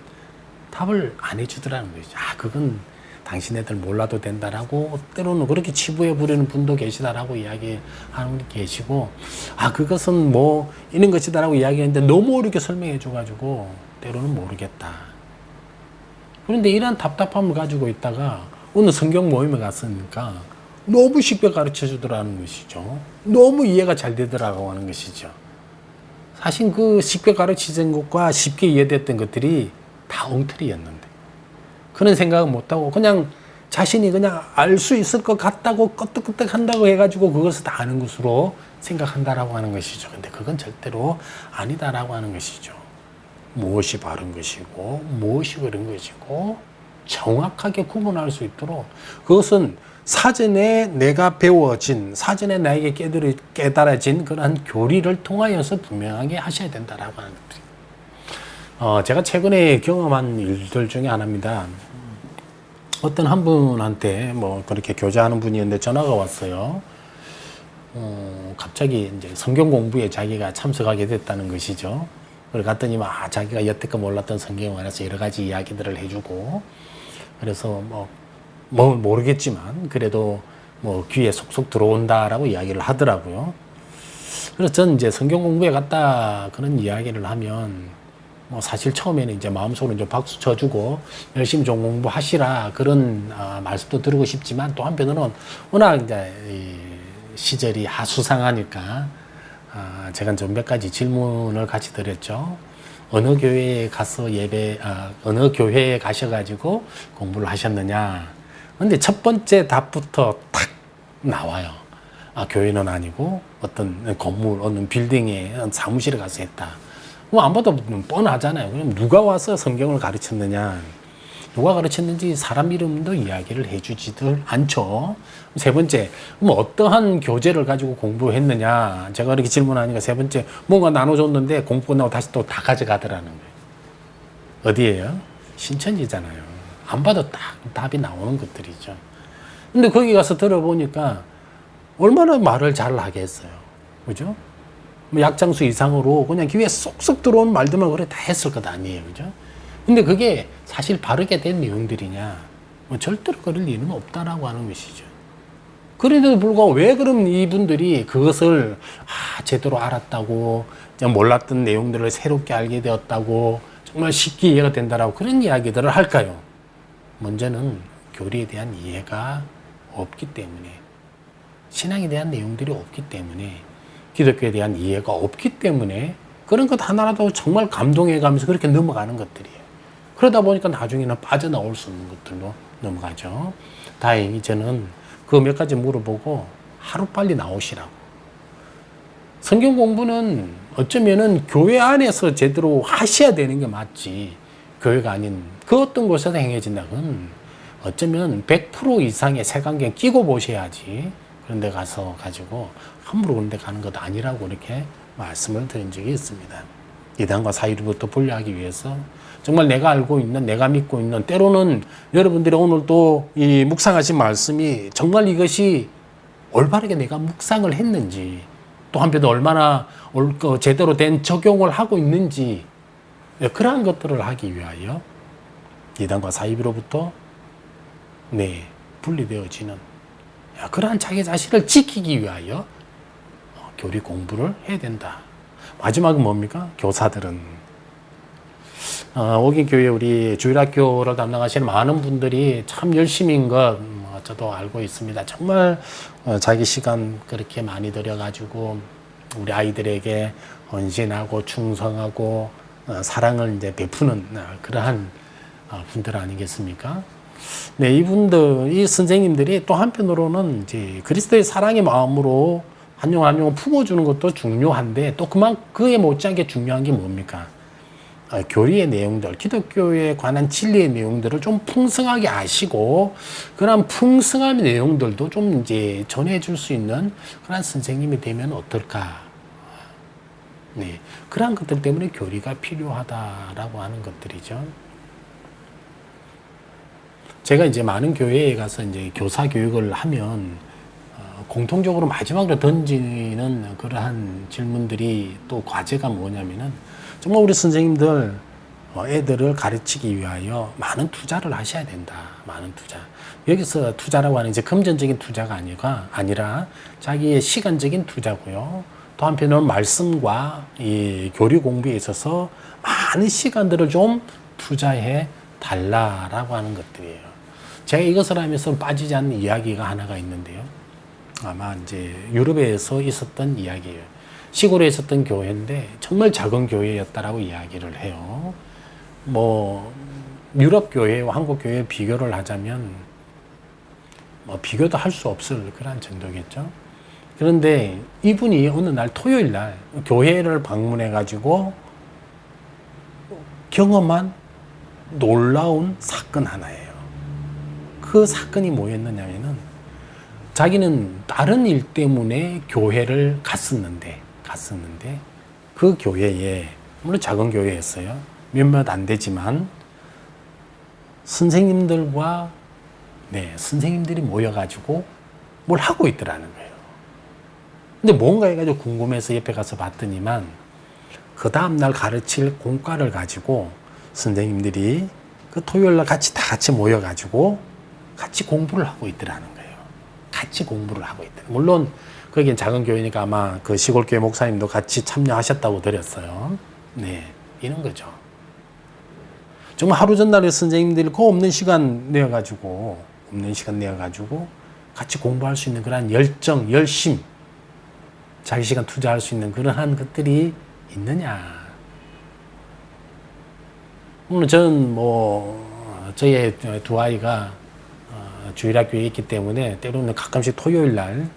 답을 안 해주더라는 거죠. 그건 당신네들 몰라도 된다라고 때로는 그렇게 치부해 부리는 분도 계시다라고 이야기하는 분이 계시고 그것은 뭐 이런 것이다라고 이야기했는데 너무 어렵게 설명해 줘가지고 때로는 모르겠다. 그런데 이런 답답함을 가지고 있다가 어느 성경 모임에 갔으니까 너무 쉽게 가르쳐 주더라는 것이죠. 너무 이해가 잘 되더라고 하는 것이죠. 사실 그 쉽게 가르치는 것과 쉽게 이해됐던 것들이 다 엉터리였는데 그런 생각을 못하고 그냥 자신이 그냥 알 수 있을 것 같다고 끄떡끄떡 한다고 해가지고 그것을 다 아는 것으로 생각한다라고 하는 것이죠. 근데 그건 절대로 아니다라고 하는 것이죠. 무엇이 바른 것이고 무엇이 옳은 것이고 정확하게 구분할 수 있도록 그것은 사전에 내가 배워진 사전에 나에게 깨달아진 그런 교리를 통하여서 분명하게 하셔야 된다라고 하는 것입니다. 제가 최근에 경험한 일들 중에 하나입니다. 어떤 한 분한테 뭐 그렇게 교제하는 분이었는데 전화가 왔어요. 갑자기 이제 성경 공부에 자기가 참석하게 됐다는 것이죠. 그걸 갔더니 자기가 여태껏 몰랐던 성경에 관해서 여러 가지 이야기들을 해주고 그래서 뭐 모르겠지만 그래도 뭐 귀에 속속 들어온다라고 이야기를 하더라고요. 그래서 저는 이제 성경 공부에 갔다 그런 이야기를 하면 뭐 사실 처음에는 이제 마음속으로 좀 박수 쳐주고 열심히 좀 공부하시라 그런 말씀도 드리고 싶지만 또 한편으로는 워낙 이제 이 시절이 하수상하니까 제가 좀 몇 가지 질문을 같이 드렸죠. 어느 교회에 가서 어느 교회에 가셔가지고 공부를 하셨느냐. 근데 첫 번째 답부터 탁 나와요. 교회는 아니고 어떤 건물, 어느 빌딩에 사무실에 가서 했다. 뭐 안 봐도 뻔하잖아요. 그럼 누가 와서 성경을 가르쳤느냐. 누가 가르쳤는지 사람 이름도 이야기를 해주지들 않죠. 세 번째, 그럼 어떠한 교재를 가지고 공부했느냐. 제가 이렇게 질문하니까 세 번째, 뭔가 나눠줬는데 공부 끝나고 다시 또 다 가져가더라는 거예요. 어디예요? 신천지잖아요. 안 봐도 딱 답이 나오는 것들이죠. 근데 거기 가서 들어보니까 얼마나 말을 잘 하겠어요. 그죠? 뭐 약장수 이상으로 그냥 귀에 쏙쏙 들어온 말들만 그래 다 했을 것 아니에요. 그죠? 근데 그게 사실 바르게 된 내용들이냐? 뭐 절대로 그럴 일은 없다라고 하는 것이죠. 그런데도 불구하고 왜 그럼 이분들이 그것을 제대로 알았다고 몰랐던 내용들을 새롭게 알게 되었다고 정말 쉽게 이해가 된다라고 그런 이야기들을 할까요? 먼저는 교리에 대한 이해가 없기 때문에 신앙에 대한 내용들이 없기 때문에 기독교에 대한 이해가 없기 때문에 그런 것 하나라도 정말 감동해 가면서 그렇게 넘어가는 것들이에요. 그러다 보니까 나중에는 빠져나올 수 있는 것들로 넘어가죠. 다행히 저는 그 몇 가지 물어보고 하루빨리 나오시라고. 성경 공부는 어쩌면은 교회 안에서 제대로 하셔야 되는 게 맞지. 교회가 아닌 그 어떤 곳에서 행해진다. 그건 어쩌면 100% 이상의 색안경 끼고 보셔야지. 그런 데 가서 가지고 함부로 그런 데 가는 것도 아니라고 이렇게 말씀을 드린 적이 있습니다. 이단과 사이로부터 분리하기 위해서 정말 내가 알고 있는, 내가 믿고 있는, 때로는 여러분들이 오늘 또 이 묵상하신 말씀이 정말 이것이 올바르게 내가 묵상을 했는지, 또 한편도 얼마나 제대로 된 적용을 하고 있는지, 그러한 것들을 하기 위하여 이단과 사이비로부터 분리되어지는 그러한 자기 자신을 지키기 위하여 교리 공부를 해야 된다. 마지막은 뭡니까? 교사들은. 오기교회 우리 주일학교를 담당하시는 많은 분들이 참 열심인 것 저도 알고 있습니다. 정말 자기 시간 그렇게 많이 들여가지고 우리 아이들에게 헌신하고 충성하고 사랑을 이제 베푸는 그러한 분들 아니겠습니까? 네, 이분들, 이 선생님들이 또 한편으로는 이제 그리스도의 사랑의 마음으로 한 영 한 영 품어주는 것도 중요한데 또 그에 못지않게 중요한 게 뭡니까? 교리의 내용들, 기독교에 관한 진리의 내용들을 좀 풍성하게 아시고 그런 풍성한 내용들도 좀 이제 전해줄 수 있는 그런 선생님이 되면 어떨까? 네, 그런 것들 때문에 교리가 필요하다라고 하는 것들이죠. 제가 이제 많은 교회에 가서 이제 교사 교육을 하면 공통적으로 마지막으로 던지는 그러한 질문들이 또 과제가 뭐냐면은 정말 우리 선생님들 애들을 가르치기 위하여 많은 투자를 하셔야 된다. 많은 투자. 여기서 투자라고 하는 이제 금전적인 투자가 아니라 자기의 시간적인 투자고요. 또 한편으로는 말씀과 이 교리 공부에 있어서 많은 시간들을 좀 투자해 달라라고 하는 것들이에요. 제가 이것을 하면서 빠지지 않는 이야기가 하나가 있는데요. 아마 이제 유럽에서 있었던 이야기예요. 시골에 있었던 교회인데 정말 작은 교회였다라고 이야기를 해요. 뭐 유럽 교회와 한국 교회 비교를 하자면 뭐 비교도 할 수 없을 그런 정도겠죠. 그런데 이분이 어느 날 토요일 날 교회를 방문해 가지고 경험한 놀라운 사건 하나예요. 그 사건이 뭐였느냐면은 자기는 다른 일 때문에 교회를 갔었는데 그 교회에 물론 작은 교회였어요. 몇몇 안 되지만 선생님들과 선생님들이 모여가지고 뭘 하고 있더라는 거예요. 근데 뭔가 해가지고 궁금해서 옆에 가서 봤더니만 그 다음날 가르칠 공과를 가지고 선생님들이 그 토요일날 다 같이 모여가지고 같이 공부를 하고 있더라는 거예요. 같이 공부를 하고 있다. 물론 거기는 작은 교회니까 아마 그 시골교회 목사님도 같이 참여하셨다고 들었어요. 네, 이런 거죠. 정말 하루 전날에 선생님들이 그 없는 시간 내어가지고 같이 공부할 수 있는 그런 열정, 열심, 자기 시간 투자할 수 있는 그러한 것들이 있느냐. 물론 저는 저희 두 아이가 주일학교에 있기 때문에 때로는 가끔씩 토요일 날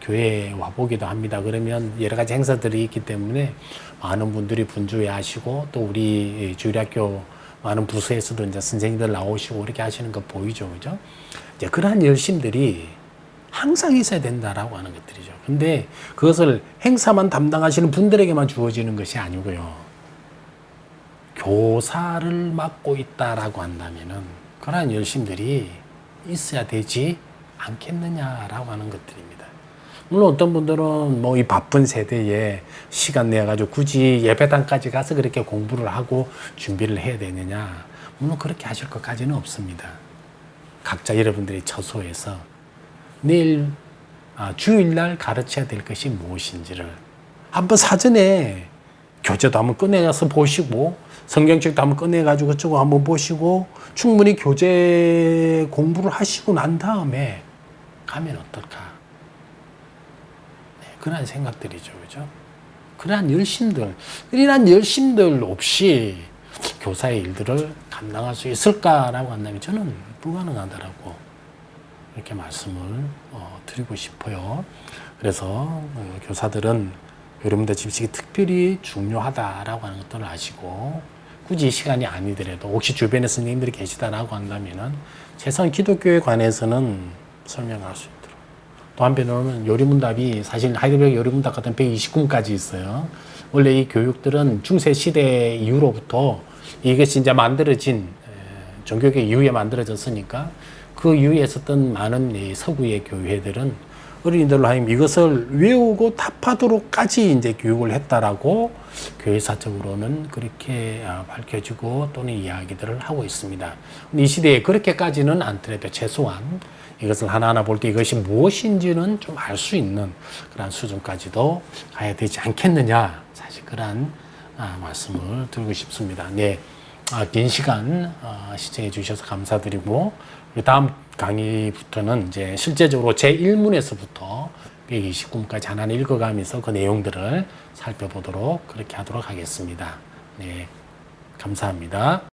교회에 와보기도 합니다. 그러면 여러 가지 행사들이 있기 때문에 많은 분들이 분주해 하시고 또 우리 주일학교 많은 부서에서도 이제 선생님들 나오시고 이렇게 하시는 거 보이죠. 그죠? 이제 그러한 열심들이 항상 있어야 된다라고 하는 것들이죠. 근데 그것을 행사만 담당하시는 분들에게만 주어지는 것이 아니고요. 교사를 맡고 있다라고 한다면은 그러한 열심들이 있어야 되지 않겠느냐라고 하는 것들입니다. 물론 어떤 분들은 이 바쁜 세대에 시간 내가지고 굳이 예배당까지 가서 그렇게 공부를 하고 준비를 해야 되느냐. 물론 그렇게 하실 것까지는 없습니다. 각자 여러분들이 처소에서 주일날 가르쳐야 될 것이 무엇인지를 한번 사전에 교재도 한번 꺼내서 보시고 성경책도 한번 꺼내가지고 그쪽으로 한번 보시고 충분히 교재 공부를 하시고 난 다음에 가면 어떨까? 그런 생각들이죠. 그죠? 그러한 열심들 없이 교사의 일들을 감당할 수 있을까라고 한다면 저는 불가능하다라고 이렇게 말씀을 드리고 싶어요. 그래서 교사들은 여러분들 집식이 특별히 중요하다라고 하는 것들을 아시고 굳이 시간이 아니더라도 혹시 주변에 선생님들이 계시다라고 한다면은 최소한 기독교에 관해서는 설명할 수 있도록. 또 한편으로는 요리문답이 사실 하이델베르그 요리문답 같은 129까지 있어요. 원래 이 교육들은 중세 시대 이후로부터 이것이 이제 만들어진 종교개혁 이후에 만들어졌으니까 그 이후에 있었던 많은 서구의 교회들은 어린이들로 하여금 이것을 외우고 답하도록까지 이제 교육을 했다라고 교회사적으로는 그렇게 밝혀지고 또는 이야기들을 하고 있습니다. 이 시대에 그렇게까지는 않더라도 최소한 이것을 하나하나 볼 때 이것이 무엇인지는 좀 알 수 있는 그런 수준까지도 가야 되지 않겠느냐. 사실 그런 말씀을 드리고 싶습니다. 네. 긴 시간 시청해 주셔서 감사드리고 다음 강의부터는 이제 실제적으로 제 1문에서부터 129문까지 하나하나 읽어가면서 그 내용들을 살펴보도록 그렇게 하도록 하겠습니다. 네, 감사합니다.